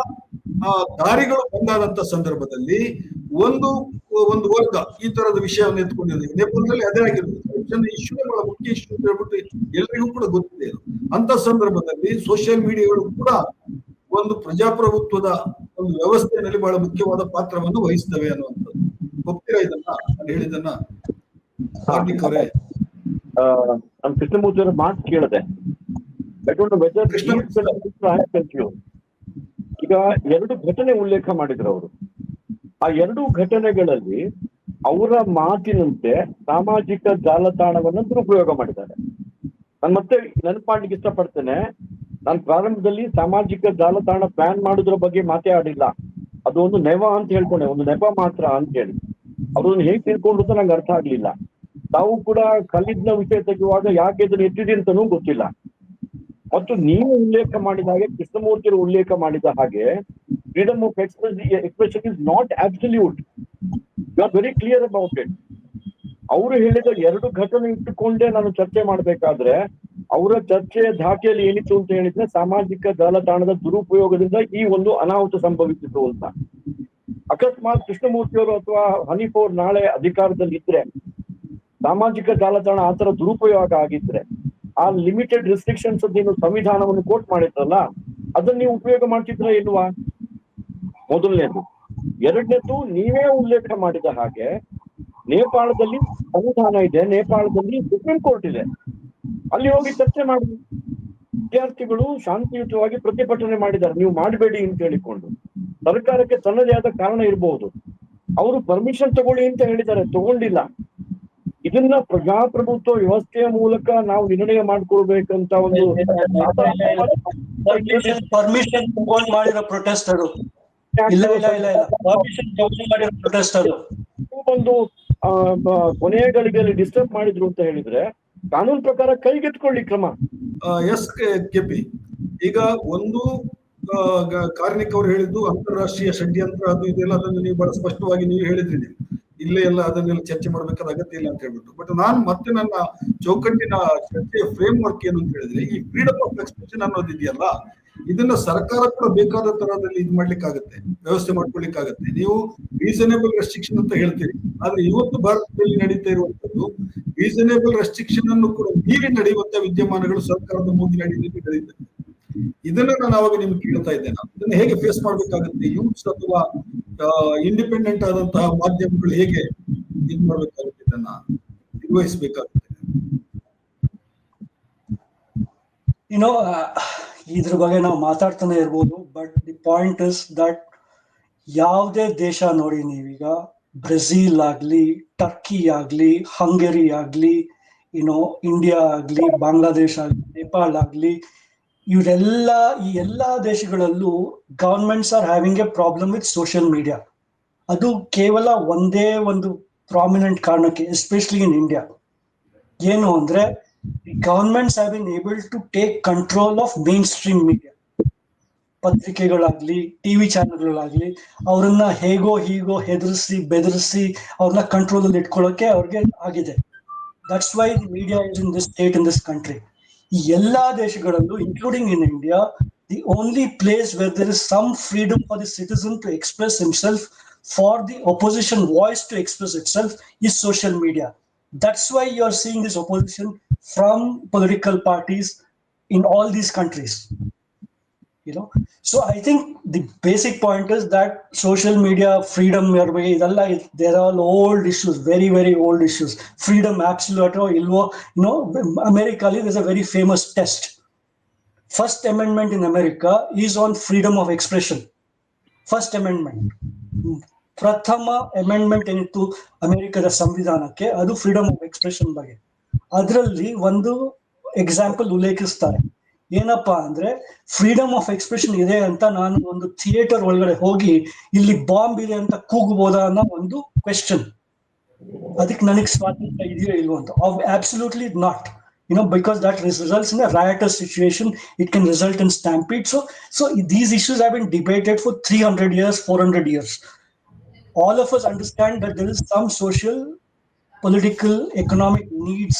ದಾರಿಗಳು ಬಂದಾದಂತ ಸಂದರ್ಭದಲ್ಲಿ ಒಂದು ವರ್ಗ ಈ ತರದ ವಿಷಯವನ್ನು ಎತ್ಕೊಂಡಿದೆ. ನೇಪಾಳದಲ್ಲಿ ಅದೇ ಆಗಿರೋದು. ಇಶ್ಯೂ ಬಹಳ ಮುಖ್ಯ ಇಶ್ಯೂ ಅಂತ ಹೇಳ್ಬಿಟ್ಟು ಎಲ್ರಿಗೂ ಕೂಡ ಗೊತ್ತಿದೆ. ಅಂತ ಸಂದರ್ಭದಲ್ಲಿ ಸೋಷಿಯಲ್ ಮೀಡಿಯಾಗಳು ಕೂಡ ಒಂದು ಪ್ರಜಾಪ್ರಭುತ್ವದ ಒಂದು ವ್ಯವಸ್ಥೆಯಲ್ಲಿ ಬಹಳ ಮುಖ್ಯವಾದ ಪಾತ್ರವನ್ನು ವಹಿಸ್ತವೆ ಅನ್ನುವಂಥದ್ದು. ಒಪ್ತೀರಾ ಇದನ್ನ ಹೇಳಿದನ್ನ? ಕಾರ್ಣಿಕ್ ಅವರೇ, ನಾನು ಕೃಷ್ಣಮೂರ್ತಿ ಅವರ ಮಾತು ಕೇಳಿದೆ. ಈಗ 2 ಘಟನೆ ಉಲ್ಲೇಖ ಮಾಡಿದ್ರು ಅವರು. ಆ 2 ಘಟನೆಗಳಲ್ಲಿ ಅವರ ಮಾತಿನಂತೆ ಸಾಮಾಜಿಕ ಜಾಲತಾಣವನ್ನು ದುರುಪಯೋಗ ಮಾಡಿದ್ದಾರೆ. ನಾನು ಮತ್ತೆ ನೆನಪು ಮಾಡ್ಲಿಕ್ಕೆ ಇಷ್ಟಪಡ್ತೇನೆ, ನಾನು ಪ್ರಾರಂಭದಲ್ಲಿ ಸಾಮಾಜಿಕ ಜಾಲತಾಣ ಬ್ಯಾನ್ ಮಾಡೋದ್ರ ಬಗ್ಗೆ ಮಾತೇ ಆಡಿಲ್ಲ. ಅದು ಒಂದು ನೆವ ಅಂತ ಹೇಳ್ಕೊಂಡೆ, ಒಂದು ನೆಪ ಮಾತ್ರ ಅಂತ ಹೇಳಿ. ಅವ್ರನ್ನ ಹೇಗೆ ತಿಳ್ಕೊಂಡು ಅಂತ ನಂಗೆ ಅರ್ಥ ಆಗ್ಲಿಲ್ಲ. ತಾವು ಕೂಡ ಖಲೀದ್ನ ವಿಷಯ ತೆಗೆಯುವಾಗ ಯಾಕೆ ಇದನ್ನು ಎತ್ತಿದೆ ಅಂತನೂ ಗೊತ್ತಿಲ್ಲ. ಮತ್ತು ನೀವು ಉಲ್ಲೇಖ ಮಾಡಿದ ಹಾಗೆ, ಕೃಷ್ಣಮೂರ್ತಿಯವರು ಉಲ್ಲೇಖ ಮಾಡಿದ ಹಾಗೆ, freedom of expression is not absolute. You are very clear about it. ಅವರು ಹೇಳಿದ 2 ಘಟನೆ ಇಟ್ಟುಕೊಂಡೇ ನಾನು ಚರ್ಚೆ ಮಾಡಬೇಕಾದ್ರೆ, ಅವರ ಚರ್ಚೆಯ ಧಾಟಿಯಲ್ಲಿ ಏನಿತ್ತು ಅಂತ ಹೇಳಿದ್ರೆ, ಸಾಮಾಜಿಕ ಜಾಲತಾಣದ ದುರುಪಯೋಗದಿಂದ ಈ ಒಂದು ಅನಾಹುತ ಸಂಭವಿಸಿತು ಅಂತ. ಅಕಸ್ಮಾತ್ ಕೃಷ್ಣಮೂರ್ತಿಯವರು ಅಥವಾ ಹನೀಫ್ ಅವರು ನಾಳೆ ಅಧಿಕಾರದಲ್ಲಿ ಇದ್ರೆ, ಸಾಮಾಜಿಕ ಜಾಲತಾಣ ಆತರ ದುರುಪಯೋಗ ಆಗಿದ್ರೆ, ಆ ಲಿಮಿಟೆಡ್ ರೆಸ್ಟ್ರಿಕ್ಷನ್ಸ್ ಏನು ಸಂವಿಧಾನವನ್ನು ಕೋಟ್ ಮಾಡಿದ್ರಲ್ಲ, ಅದನ್ನ ನೀವು ಉಪಯೋಗ ಮಾಡ್ತಿದ್ರ ಇಲ್ವಾ? ಮೊದಲನೇದು. ಎರಡನೇದು, ನೀವೇ ಉಲ್ಲೇಖ ಮಾಡಿದ ಹಾಗೆ ನೇಪಾಳದಲ್ಲಿ ಸಂವಿಧಾನ ಇದೆ, ನೇಪಾಳದಲ್ಲಿ ಸುಪ್ರೀಂ ಕೋರ್ಟ್ ಇದೆ. ಅಲ್ಲಿ ಹೋಗಿ ಚರ್ಚೆ ಮಾಡಿ. ವಿದ್ಯಾರ್ಥಿಗಳು ಶಾಂತಿಯುತವಾಗಿ ಪ್ರತಿಭಟನೆ ಮಾಡಿದ್ದಾರೆ, ನೀವು ಮಾಡಬೇಡಿ ಅಂತ ಹೇಳಿಕೊಂಡು. ಸರ್ಕಾರಕ್ಕೆ ತನ್ನದೇ ಆದ ಕಾರಣ ಇರಬಹುದು. ಅವರು ಪರ್ಮಿಷನ್ ತಗೊಳ್ಳಿ ಅಂತ ಹೇಳಿದ್ದಾರೆ, ತಗೊಂಡಿಲ್ಲ. ಇದನ್ನ ಪ್ರಜಾಪ್ರಭುತ್ವ ವ್ಯವಸ್ಥೆಯ ಮೂಲಕ ನಾವು ನಿರ್ಣಯ ಮಾಡ್ಕೊಳ್ಬೇಕಂತ ಒಂದು ಪರ್ಮಿಷನ್ ತಗೊಂಡ್ ಮಾಡಿರೋ ಪ್ರೊಟೆಸ್ಟ್ ಅದು. ಇಲ್ಲ ಇಲ್ಲ ಇಲ್ಲ ಇಲ್ಲ, ಪರ್ಮಿಷನ್ ತಗೊಂಡ್ ಮಾಡಿರೋ ಪ್ರೊಟೆಸ್ಟ್ ಅದು. ಒಂದು ಕೊನೆಯ ಗಳಿಗೆಯಲ್ಲಿ ಡಿಸ್ಟರ್ಬ್ ಮಾಡಿದ್ರು ಅಂತ ಹೇಳಿದ್ರೆ ಕಾನೂನು ಪ್ರಕಾರ ಕೈಗೆತ್ಕೊಳ್ಳಿ ಕ್ರಮ. ಎಸ್ ಕೆಪಿ, ಈಗ ಒಂದು ಕಾರ್ಣಿಕ್ ಅವರು ಹೇಳಿದ್ದು ಅಂತಾರಾಷ್ಟ್ರೀಯ ಷಡ್ಯಂತ್ರ ಅದು ಇದೆಲ್ಲ, ಅದನ್ನು ನೀವು ಬಹಳ ಸ್ಪಷ್ಟವಾಗಿ ನೀವು ಹೇಳಿದ್ರಿ. ನೀವು ಇಲ್ಲೇ ಎಲ್ಲ ಅದನ್ನೆಲ್ಲ ಚರ್ಚೆ ಮಾಡಬೇಕಾದ ಅಗತ್ಯ ಇಲ್ಲ ಅಂತ ಹೇಳ್ಬಿಟ್ಟು. ಬಟ್ ನಾನು ಮತ್ತೆ ನನ್ನ ಚೌಕಟ್ಟಿನ ಚರ್ಚೆಯ ಫ್ರೇಮ್ ವರ್ಕ್ ಏನು ಅಂತ ಹೇಳಿದ್ರೆ, ಈ ಫ್ರೀಡಮ್ ಆಫ್ ಎಕ್ಸ್ಪ್ರೆಷನ್ ಅನ್ನೋದಿದೆಯಲ್ಲ, ಇದನ್ನ ಸರ್ಕಾರ ಕೂಡ ಬೇಕಾದ ತರದಲ್ಲಿ ಇದು ಮಾಡ್ಲಿಕ್ಕಾಗತ್ತೆ, ವ್ಯವಸ್ಥೆ ಮಾಡ್ಕೊಳ್ಲಿಕ್ಕಾಗತ್ತೆ. ನೀವು ರೀಸನೇಬಲ್ ರೆಸ್ಟ್ರಿಕ್ಷನ್ ಅಂತ ಹೇಳ್ತೀರಿ, ಆದ್ರೆ ಇವತ್ತು ಭಾರತದಲ್ಲಿ ನಡೀತಾ ಇರುವಂತದ್ದು ರೀಸನೇಬಲ್ ರೆಸ್ಟ್ರಿಕ್ಷನ್ ಅನ್ನು ಕೂಡ ಮೀರಿ ನಡೆಯುವಂತ ವಿದ್ಯಮಾನಗಳು ಸರ್ಕಾರದ ಮೂಗಿ ನಡೀತದೆ. ಇದನ್ನ ನಾನು ಅವಾಗ ನಿಮ್ಗೆ ಕೇಳ್ತಾ ಇದ್ದೇನೆ, ಇದನ್ನ ಹೇಗೆ ಫೇಸ್ ಮಾಡ್ಬೇಕಾಗುತ್ತೆ? ಯೂತ್ಸ್ ಅಥವಾ ಇಂಡಿಪೆಂಡೆಂಟ್ ಆದಂತಹ ಮಾಧ್ಯಮಗಳು ಹೇಗೆ ಇದು ಮಾಡ್ಬೇಕಾಗುತ್ತೆ, ಇದನ್ನ ನಿರ್ವಹಿಸಬೇಕಾಗುತ್ತೆ? ಇದ್ರ ಬಗ್ಗೆ ನಾವು ಮಾತಾಡ್ತಾನೆ ಇರ್ಬೋದು, but the point is that ಯಾವುದೇ ದೇಶ ನೋಡಿ ನೀವೀಗ, ಬ್ರೆಜಿಲ್ ಆಗ್ಲಿ, ಟರ್ಕಿ ಆಗ್ಲಿ, ಹಂಗೇರಿ ಆಗ್ಲಿ, ಇಂಡಿಯಾ ಆಗ್ಲಿ, ಬಾಂಗ್ಲಾದೇಶ ಆಗ್ಲಿ, ನೇಪಾಳ ಆಗ್ಲಿ, ಈ ಎಲ್ಲಾ ದೇಶಗಳಲ್ಲೂ governments are having A problem with social media. ಅದು ಕೇವಲ ಒಂದೇ ಒಂದು ಪ್ರಾಮಿನೆಂಟ್ ಕಾರಣಕ್ಕೆ, ಎಸ್ಪೆಷಲಿ ಇನ್ ಇಂಡಿಯಾ. ಏನು ಅಂದ್ರೆ, governments have been able to take control of mainstream media. ಪತ್ರಿಕೆಗಳಾಗ್ಲಿ, ಟಿವಿ ಚಾನೆಲ್ಗಳಾಗ್ಲಿ, ಅವ್ರನ್ನ ಹೇಗೋ ಹೀಗೋ ಹೆದರಿಸಿ ಬೆದರಿಸಿ ಅವ್ರನ್ನ ಕಂಟ್ರೋಲ್ ಅಲ್ಲಿ ಇಟ್ಕೊಳ್ಳೋಕೆ ಅವ್ರಿಗೆ ಆಗಿದೆ. That's why the media is in this state in this country. ಈ ಎಲ್ಲಾ ದೇಶಗಳಲ್ಲೂ, including in India, the only place where there is some freedom for the citizen to express himself, for the opposition voice to express itself, is social media. That's why you are seeing this opposition from political parties in all these countries. So I think the basic point is that social media freedom, there are all old issues, very very old issues. Freedom absolute or ilvo, America, there's a very famous test. First amendment in America is on freedom of expression. First amendment, ಪ್ರಥಮ amendment ಏನಿತ್ತು ಅಮೆರಿಕದ ಸಂವಿಧಾನಕ್ಕೆ, ಅದು freedom of expression ಬಗ್ಗೆ. ಅದರಲ್ಲಿ ಒಂದು example ಉಲ್ಲೇಖಿಸ್ತಾರೆ. ಏನಪ್ಪಾ ಅಂದ್ರೆ, ಫ್ರೀಡಮ್ ಆಫ್ ಎಕ್ಸ್ಪ್ರೆಷನ್ ಇದೆ ಅಂತ ನಾನು ಒಂದು ಥಿಯೇಟರ್ ಒಳಗಡೆ ಹೋಗಿ ಇಲ್ಲಿ ಬಾಂಬ್ ಇದೆ ಅಂತ ಕೂಗಬಹುದಾ ಅನ್ನೋ ಒಂದು ಕ್ವೆಶ್ಚನ್. ಅದಕ್ಕೆ ನನಗೆ ಸ್ವಾತಂತ್ರ್ಯ ಇದೆಯೋ ಇಲ್ವೋ ಅಂತ. Absolutely not. Because that results in a riotous situation. It can result in stampede. So these issues have been debated for 300 years, 400 years. All of us understand that there is some social, political, economic needs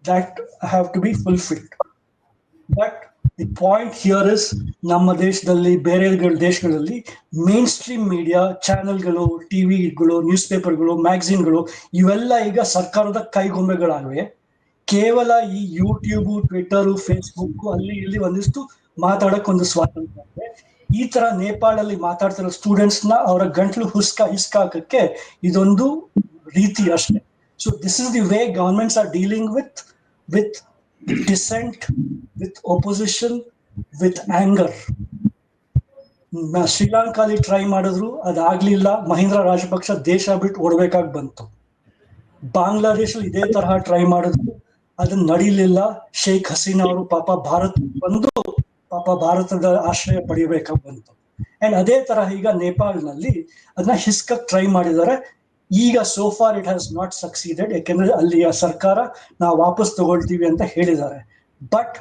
that have to be fulfilled. But the point here is, ನಮ್ಮ ದೇಶದಲ್ಲಿ, ಬೇರೆ ದೇಶಗಳಲ್ಲಿ main stream media ಚಾನೆಲ್ಗಳು, ಟಿವಿಗಳು, news ಪೇಪರ್ಗಳು, ಮ್ಯಾಗಝಿನ್ಗಳು, ಇವೆಲ್ಲ ಈಗ ಸರ್ಕಾರದ ಕೈಗೊಂಬೆಗಳಾಗಿವೆ. ಕೇವಲ ಈ ಯೂಟ್ಯೂಬ್, ಟ್ವಿಟರ್, ಫೇಸ್ಬುಕ್, ಅಲ್ಲಿ ಇಲ್ಲಿ ಒಂದಿಷ್ಟು ಮಾತಾಡಕ್ ಒಂದು ಸ್ವಾತಂತ್ರ್ಯ ಇದೆ. ಈ ತರ ನೇಪಾಳಲ್ಲಿ ಮಾತಾಡ್ತಿರೋ ಸ್ಟೂಡೆಂಟ್ಸ್ ನ ಅವರ ಗಂಟ್ಲು ಹಿಸ್ಕಾಕಕ್ಕೆ ಇದೊಂದು ರೀತಿ ಅಷ್ಟೇ. So this is the way governments are dealing with dissent, with opposition, with anger. ಶ್ರೀಲಂಕಾಲಿ ಟ್ರೈ ಮಾಡಿದ್ರು, ಅದಾಗ್ಲಿಲ್ಲ. ಮಹೀಂದ್ರ ರಾಜಪಕ್ಷ ದೇಶ ಬಿಟ್ಟು ಓಡಬೇಕಾಗಿ ಬಂತು. ಬಾಂಗ್ಲಾದೇಶ ಇದೇ ತರಹ ಟ್ರೈ ಮಾಡಿದ್ರು, ಅದನ್ನ ನಡೀಲಿಲ್ಲ. ಶೇಖ್ ಹಸೀನಾ ಅವರು ಪಾಪ ಭಾರತದ ಆಶ್ರಯ ಪಡಿಬೇಕಾಗಿ ಬಂತು. ಅಂಡ್ ಅದೇ ತರಹ ಈಗ ನೇಪಾಳ್ನಲ್ಲಿ ಅದನ್ನ ಹಿಸ್ಕಕ್ ಟ್ರೈ ಮಾಡಿದ್ದಾರೆ. ಈಗ so for it has not succeeded, ಯಾಕೆಂದ್ರೆ ಅಲ್ಲಿಯ ಸರ್ಕಾರ ನಾವು ವಾಪಸ್ ತಗೊಳ್ತೀವಿ ಅಂತ ಹೇಳಿದ್ದಾರೆ. But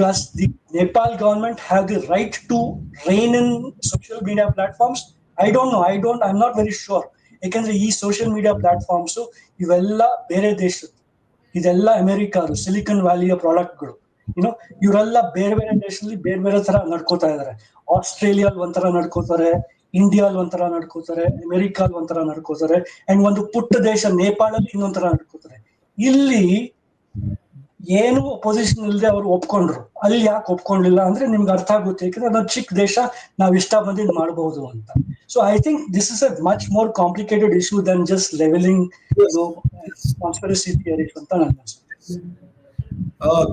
does the Nepal government have the right to reign in social media platforms? I don't know. I'm not very sure. ಯಾಕೆಂದ್ರೆ ಈ ಸೋಷಿಯಲ್ ಮೀಡಿಯಾ ಪ್ಲಾಟ್ಫಾರ್ಮ್ಸ್ ಇವೆಲ್ಲ ಬೇರೆ ದೇಶದ್ದು, ಇದೆಲ್ಲ ಅಮೆರಿಕಾದು ಸಿಲಿಕಾನ್ ವ್ಯಾಲಿಯ ಪ್ರಾಡಕ್ಟ್ಗಳು. ಇವರೆಲ್ಲ ಬೇರೆ ಬೇರೆ ದೇಶದಲ್ಲಿ ಬೇರೆ ಬೇರೆ ತರ ನಡ್ಕೋತಾ ಇದಾರೆ. ಆಸ್ಟ್ರೇಲಿಯಾಲ್ ಒಂಥರ ನಡ್ಕೋತಾರೆ, ಇಂಡಿಯಾಲ್ ಒಂಥರ ನಡ್ಕೋತಾರೆ, ಅಮೆರಿಕಾಲ್ ಒಂಥರ ನಡ್ಕೋತಾರೆ, ಅಂಡ್ ಒಂದು ಪುಟ್ಟ ದೇಶ ನೇಪಾಳಲ್ಲಿ ಇನ್ನೊಂಥರ ನಡ್ಕೋತಾರೆ. ಇಲ್ಲಿ ಏನು ಅಪೋಸಿಷನ್ ಇಲ್ಲದೆ ಅವರು ಒಪ್ಕೊಂಡ್ರು. ಅಲ್ಲಿ ಯಾಕೆ ಒಪ್ಕೊಂಡಿಲ್ಲ ಅಂದ್ರೆ ನಿಮ್ಗೆ ಅರ್ಥ ಆಗುತ್ತೆ, ಯಾಕಂದ್ರೆ ಅದೊಂದು ಚಿಕ್ಕ ದೇಶ, ನಾವ್ ಇಷ್ಟ ಬಂದಿದ್ ಮಾಡಬಹುದು ಅಂತ. So I think this is a much more complicated issue than just levelling conspiracy theories ಅಂತ ನನ್ನ ಅನ್ಸುತ್ತೆ.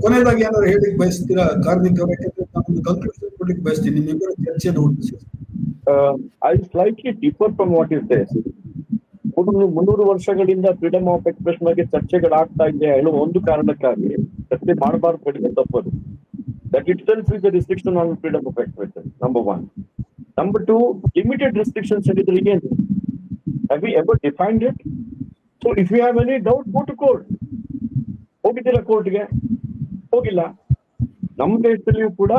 ಕೊನೆಯದಾಗಿ ಏನಾದ್ರು ಹೇಳಿಕ್ ಬಯಸ್ತೀರಾ ಕಾರ್ಮಿಕ್ ಅವರೇ? ನಾನು ಕನ್ಕ್ಲೂಷನ್ ಕೊಡ್ಲಿಕ್ಕೆ ಬಯಸ್ತೀನಿ ನಿಮ್ಮಿಬ್ಬರ ಚರ್ಚೆಯನ್ನು ಉದ್ದೇಶಿಸಿ. I slightly differ from what is there. 300 ವರ್ಷಗಳಿಂದ ಫ್ರೀಡಮ್ ಆಫ್ ಎಕ್ಸ್ಪ್ರೆಷನ್ ಬಗ್ಗೆ ಚರ್ಚೆಗಳಾಗ್ತಾ ಇದೆ ಹೇಳುವ ಒಂದು ಕಾರಣಕ್ಕಾಗಿ ಚರ್ಚೆ ಮಾಡಬಾರ್ದು ಹೇಳಿದ್ರೆ ತಪ್ಪದು. That itself is the restriction on freedom of expression, number 1. Number 2, limited restrictions ಹೇಳಿದ್ರೆ ಏನು? Have you ever defined it? So if you have any doubt, go to court. ಹೋಗಿದ್ದೀರಾ ಕೋರ್ಟ್ಗೆ? ಹೋಗಿಲ್ಲ. ನಮ್ಮ ದೇಶದಲ್ಲಿಯೂ ಕೂಡ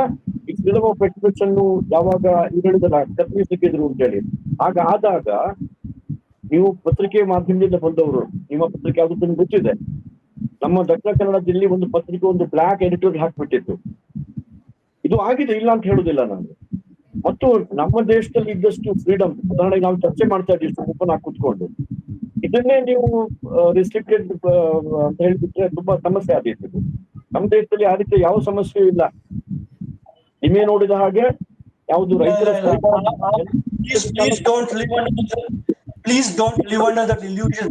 ಈ ಫ್ರೀಡಮ್ ಆಫ್ ಎಕ್ಸ್ಪ್ರೆಷನ್ ಯಾವಾಗ ಹೇಳಿದಲ್ಲ ಕರ್ಫ್ಯೂ ಸಿಕ್ಕಿದ್ರು ಅಂತೇಳಿ, ಆದಾಗ ನೀವು ಪತ್ರಿಕೆ ಮಾಧ್ಯಮದಿಂದ ಬಂದವರು, ನಿಮ್ಮ ಪತ್ರಿಕೆ ಯಾವ್ದು ಗೊತ್ತಿದೆ. ನಮ್ಮ ದಕ್ಷಿಣ ಕನ್ನಡ ಜಿಲ್ಲೆ ಒಂದು ಪತ್ರಿಕೆ ಒಂದು ಬ್ಲಾಕ್ ಎಡಿಟೋರಿಯಲ್ ಹಾಕ್ಬಿಟ್ಟಿತ್ತು. ಇದು ಆಗಿದೆ, ಇಲ್ಲ ಅಂತ ಹೇಳುದಿಲ್ಲ ನಾನು. ಮತ್ತು ನಮ್ಮ ದೇಶದಲ್ಲಿ ಇದ್ದಷ್ಟು ಫ್ರೀಡಮ್, ಉದಾಹರಣೆಗೆ ನಾವು ಚರ್ಚೆ ಮಾಡ್ತಾ ಇದ್ದೀವಿ ಓಪನ್ ಆಗಿ ಕೂತ್ಕೊಂಡು, ಇದನ್ನೇ ನೀವು ರಿಸ್ಟ್ರಿಕ್ಟೆಡ್ ಅಂತ ಹೇಳಿಬಿಟ್ರೆ ತುಂಬಾ ಸಮಸ್ಯೆ ಆದಿತ್ತು. ನಮ್ಮ ದೇಶದಲ್ಲಿ ಆ ರೀತಿ ಯಾವ ಸಮಸ್ಯೆಯೂ ಇಲ್ಲ. ನಿಮ್ಮೇ ನೋಡಿದ ಹಾಗೆ ಯಾವುದು ರೈತರ Please don't live under that illusion.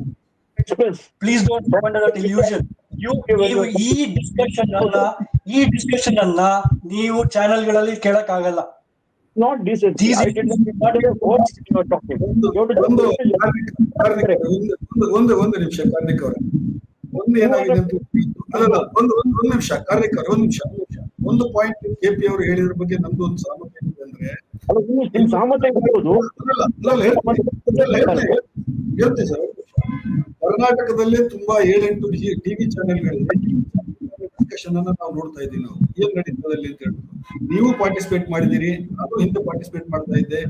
Please don't live under that illusion. ನೀವು ಈ ಡಿಸ್ಕಷನ್ ಅನ್ನ ನೀವು ಚಾನೆಲ್ಗಳಲ್ಲಿ ಕೇಳಕ್ಕಾಗಲ್ಲ. Not decent. ಒಂದು ನಿಮಿಷ ಕಾರ್ಮಿಕ್ ಅವರೇ, ಒಂದು ಏನಾಗಿದೆ ಅಂತ ಅಲ್ಲ, ಒಂದು ನಿಮಿಷ ಕಾರ್ಮಿಕ್ ಅವರೇ, ಒಂದು ನಿಮಿಷ. ಒಂದು ಪಾಯಿಂಟ್ ಕೆಪಿ ಅವರು ಹೇಳಿದ್ರ ಬಗ್ಗೆ ನಮ್ದು ಒಂದು ಸಾಮರ್ಥ್ಯ ಏನಿದೆ ಅಂದ್ರೆ, ಹೇಳ್ತೀನಿ ಸರ್, ಕರ್ನಾಟಕದಲ್ಲೇ ತುಂಬಾ 7-8 ಟಿವಿ ಚಾನೆಲ್ಗಳಲ್ಲಿ ಡಿಸ್ಕಷನ್ ಅನ್ನ ನಾವು ನೋಡ್ತಾ ಇದ್ದೀವಿ. ನಾವು ಏನ್ ನಡೀತದಲ್ಲಿ ಅಂತ ಹೇಳ್ಬಿಟ್ಟು ನೀವು ಪಾರ್ಟಿಸಿಪೇಟ್ ಮಾಡಿದಿರಿ, ಅದು ಹಿಂದೆ ಪಾರ್ಟಿಸಿಪೇಟ್ ಮಾಡ್ತಾ ಇದ್ದೆ.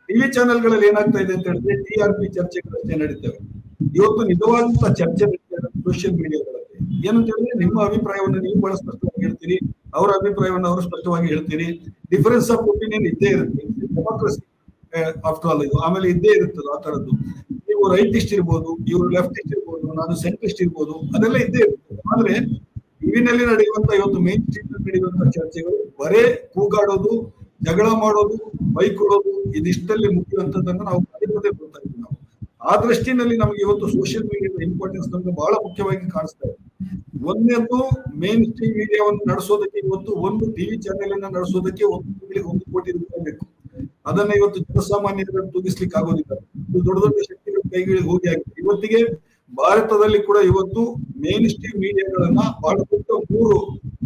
ಟಿವಿ ಚಾನೆಲ್ಗಳಲ್ಲಿ ಏನಾಗ್ತಾ ಇದೆ ಅಂತ ಹೇಳಿದ್ರೆ TRP ಚರ್ಚೆಗಳಷ್ಟೇ ನಡೀತವೆ. ಇವತ್ತು ನಿಜವಾದಂತ ಚರ್ಚೆ ಸೋಷಿಯಲ್ ಮೀಡಿಯಾಗಳಲ್ಲಿ ಏನಂತ ಹೇಳಿದ್ರೆ, ನಿಮ್ಮ ಅಭಿಪ್ರಾಯವನ್ನು ನೀವು ಬಹಳ ಸ್ಪಷ್ಟವಾಗಿ ಹೇಳ್ತೀರಿ, ಅವರ ಅಭಿಪ್ರಾಯವನ್ನು ಅವರು ಸ್ಪಷ್ಟವಾಗಿ ಹೇಳ್ತೀರಿ. ಡಿಫರೆನ್ಸ್ ಆಫ್ ಒಪಿನಿಯನ್ ಇದ್ದೇ ಇರುತ್ತೆ, ಡೆಮೋಕ್ರಸಿ ಆಫ್ಟರ್ ಆಲ್ ಇದು. ಆಮೇಲೆ ಇದ್ದೇ ಇರುತ್ತದೆ ಆ ತರದ್ದು. ನೀವು ರೈಟಿಸ್ಟ್ ಇರ್ಬೋದು, ಇವರು ಲೆಫ್ಟಿಸ್ಟ್ ಇರ್ಬೋದು, ನಾನು ಸೆಂಟ್ರಿಸ್ಟ್ ಇರ್ಬೋದು, ಅದೆಲ್ಲ ಇದ್ದೇ ಇರ್ತದೆ. ಆದ್ರೆ ಟಿವಿನಲ್ಲಿ ನಡೆಯುವಂತ ಇವತ್ತು ಮೇನ್ ಸ್ಟ್ರೀಮ್ ನಡೆಯುವಂತ ಚರ್ಚೆಗಳು ಬರೇ ಕೂಗಾಡೋದು, ಜಗಳ ಮಾಡೋದು, ಬೈಕ್ ಕೊಡೋದು, ಇದಿಷ್ಟಲ್ಲಿ ಮುಖ್ಯವಂತದನ್ನು ನಾವು ಪದೇ ಪದೇ ಬರ್ತಾ ಇದ್ದೀವಿ. ನಾವು ಆ ದೃಷ್ಟಿನಲ್ಲಿ ನಮಗೆ ಇವತ್ತು ಸೋಷಿಯಲ್ ಮೀಡಿಯಾದ ಇಂಪಾರ್ಟೆನ್ಸ್ ನಮ್ಗೆ ಬಹಳ ಮುಖ್ಯವಾಗಿ ಕಾಣಿಸ್ತಾ ಇದೆ. ಒಂದನೇದು, ಮೇನ್ ಸ್ಟ್ರೀಮ್ ಮೀಡಿಯಾವನ್ನು ನಡೆಸೋದಕ್ಕೆ ಇವತ್ತು ಒಂದು ಟಿವಿ ಚಾನೆಲ್ ಅನ್ನ ನಡೆಸೋದಕ್ಕೆ ಒಂದು ತಿಂಗಳಿಗೆ 1 ಕೋಟಿ ರೂಪಾಯಿ ಬೇಕು. ಅದನ್ನ ಇವತ್ತು ಜನಸಾಮಾನ್ಯರಲ್ಲಿ ತೂಗಿಸ್ಲಿಕ್ಕೆ ಆಗೋದಿಲ್ಲ. ಇದು ದೊಡ್ಡ ದೊಡ್ಡ ಶಕ್ತಿಗಳ ಕೈಗಳಿಗೆ ಹೋಗಿ ಆಗಿದೆ. ಇವತ್ತಿಗೆ ಭಾರತದಲ್ಲಿ ಕೂಡ ಇವತ್ತು ಮೇನ್ ಸ್ಟ್ರೀಮ್ ಮೀಡಿಯಾಗಳನ್ನ ಬಹಳ ದೊಡ್ಡ 3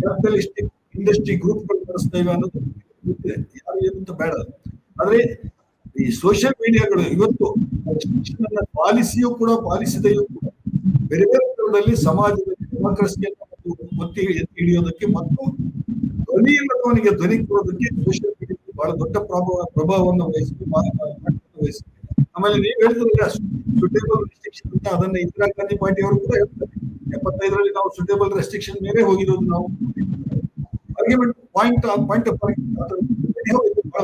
ಕ್ಯಾಪಿಟಲಿಸ್ಟಿಕ್ ಇಂಡಸ್ಟ್ರಿ ಗ್ರೂಪ್ಗಳು ನಡೆಸ್ತೇವೆ ಅನ್ನೋದು ಗೊತ್ತಿದೆ, ಯಾರು ಏನಂತ ಬೇಡ. ಆದ್ರೆ ಈ ಸೋಷಿಯಲ್ ಮೀಡಿಯಾಗಳು ಇವತ್ತು ಪಾಲಿಸಿಯೂ ಕೂಡ ಪಾಲಿಸಿದೆಯೂ ಕೂಡ ಬೇರೆ ಬೇರೆ ತರದಲ್ಲಿ ಸಮಾಜದಲ್ಲಿ ಡೆಮೋಕ್ರಸಿಯನ್ನು ಒತ್ತಿ ಹಿಡಿಯೋದಕ್ಕೆ ಮತ್ತು ಧ್ವನಿ ಇಲ್ಲದವನಿಗೆ ಧ್ವನಿ ಕೊಡೋದಕ್ಕೆ ಸೋಷಿಯಲ್ ಮೀಡಿಯಾ ಬಹಳ ದೊಡ್ಡ ಪ್ರಭಾವವನ್ನು ವಹಿಸಿದೆ. ಆಮೇಲೆ ನೀವು ಹೇಳಿದ್ರೆ ಸುಟೇಬಲ್ ರೆಸ್ಟ್ರಿಕ್ಷನ್ ಅಂತ, ಅದನ್ನ ಇಂದಿರಾ ಗಾಂಧಿ ಪಾರ್ಟಿ ಅವರು ಕೂಡ ಹೇಳ್ತಾರೆ. 75ರಲ್ಲಿ ನಾವು ಸುಟೇಬಲ್ ರೆಸ್ಟ್ರಿಕ್ಷನ್ ಮೇಲೆ ಹೋಗಿರೋದು ನಾವು. ಆರ್ಗ್ಯುಮೆಂಟ್ ಪಾಯಿಂಟ್ ಆಫ್ ಬಹಳ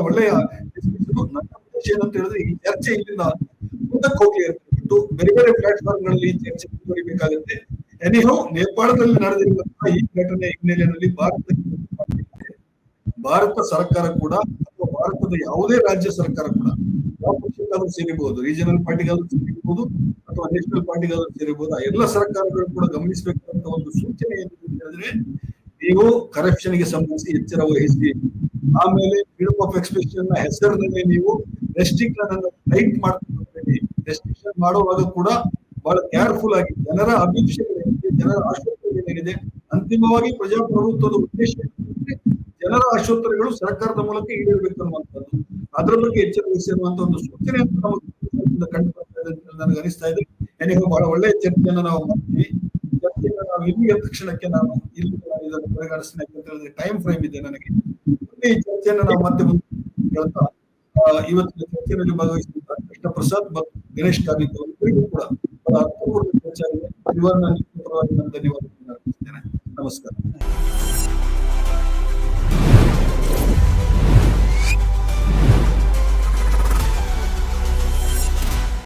ಒಳ್ಳೆಯ ಡಿಸ್ಕಷನ್. ನನ್ನ ಉದ್ದೇಶ ಏನಂತ ಹೇಳಿದ್ರೆ, ಈ ಚರ್ಚೆ ಇಲ್ಲಿಂದ ಮುಂದಕ್ಕೆ ಹೋಗ್ಲಿ ಅಂತ ಬೇರೆ ಬೇರೆ ಪ್ಲಾಟ್ಫಾರ್ಮ್ ಗಳಲ್ಲಿ ಈ ಚರ್ಚೆ ಮುಂದುವರಿಬೇಕಾಗುತ್ತೆ. ಎನಿಹೋ ನೇಪಾಳದಲ್ಲಿ ನಡೆದಿರುವಂತಹ ಈ ಘಟನೆ ಹಿನ್ನೆಲೆಯಲ್ಲಿ ಭಾರತ ಸರ್ಕಾರ ಕೂಡ ಅಥವಾ ಭಾರತದ ಯಾವುದೇ ರಾಜ್ಯ ಸರ್ಕಾರ ಕೂಡ ಯಾವ ಪಕ್ಷಕ್ಕಾದ್ರೂ ಸೇರಿಬಹುದು, ರೀಜನಲ್ ಪಾರ್ಟಿಗಾದ್ರೂ ಸೇರಿಬಹುದು ಅಥವಾ ನ್ಯಾಷನಲ್ ಪಾರ್ಟಿಗಾದ್ರೂ ಸೇರಿಬಹುದು, ಆ ಎಲ್ಲ ಸರ್ಕಾರಗಳು ಕೂಡ ಗಮನಿಸಬೇಕಾದಂತ ಒಂದು ಸೂಚನೆ ಏನಿದೆ ಅಂತ ಹೇಳಿದ್ರೆ, ನೀವು ಕರಪ್ಷನ್ ಗೆ ಸಂಬಂಧಿಸಿ ಎಚ್ಚರ ವಹಿಸಿ. ಆಮೇಲೆ ಫ್ರೀಡಮ್ ಆಫ್ ಎಕ್ಸ್ಪ್ರೆಷನ್ ನ ಹೆಸರಿನಲ್ಲಿ ನೀವು ರೆಸ್ಟ್ರಿಕ್ಷನ್ ಅನ್ನು ಟೈಟ್ ಮಾಡ್ಕೊಂಡು ರೆಸ್ಟ್ರಿಕ್ಷನ್ ಮಾಡುವಾಗ ಕೂಡ ಬಹಳ ಕೇರ್ಫುಲ್ ಆಗಿ ಜನರ ಅಭಿಪ್ರಾಯಗಳೇನಿದೆ, ಜನರ ಆಶೋತ್ತರಗಳೇನಿದೆ, ಅಂತಿಮವಾಗಿ ಪ್ರಜಾಪ್ರಭುತ್ವದ ಉದ್ದೇಶ ಏನಂದ್ರೆ ಜನರ ಆಶೋತ್ತರಗಳು ಸರ್ಕಾರದ ಮೂಲಕ ಈಡೇರಬೇಕು ಅನ್ನುವಂಥದ್ದು. ಅದರ ಬಗ್ಗೆ ಎಚ್ಚರ ವಹಿಸಿರುವಂತಹ ಒಂದು ಸೂಚನೆ ಅಂತ ನಮಗೆ ಕಂಡು ಬರ್ತಾ ಇದೆ ಅಂತ ನನಗೆ ಅನಿಸ್ತಾ ಇದೆ. ಏನಿಗೂ ಬಹಳ ಒಳ್ಳೆಯ ಚರ್ಚೆಯನ್ನು ನಾವು ಮಾಡ್ತೀವಿ. ಚರ್ಚೆಯನ್ನು ನಾವು ಇಲ್ಲಿ ಎದ್ದ ತಕ್ಷಣಕ್ಕೆ ನಾನು ಇಲ್ಲಿ ಇದನ್ನು ಪರಿಗಣಿಸ್ತೀನಿ ಅಂತ ಹೇಳಿದ್ರೆ ಟೈಮ್ ಫ್ರೇಮ್ ಇದೆ ನನಗೆ. ಈ ಚರ್ಚೆಯನ್ನು ನಾವು ಮತ್ತೆ ಮುಂದೆ ಹೇಳ್ತಾ ಇವತ್ತಿನ ಚರ್ಚೆಯಲ್ಲಿ ಭಾಗವಹಿಸಿದ ಕೃಷ್ಣ ಪ್ರಸಾದ್ ಮತ್ತು ಗಣೇಶ್ ಕಾರ್ಣಿಕ್ ಅವರಿಗೂ ಕೂಡ ಬಹಳ ಅರ್ಥಪೂರ್ಣ ಚರ್ಚೆ ಆಗಿದೆ. ಇವರನ್ನ ಧನ್ಯವಾದಗಳನ್ನು ಅರ್ಪಿಸ್ತೇನೆ. ನಮಸ್ಕಾರ.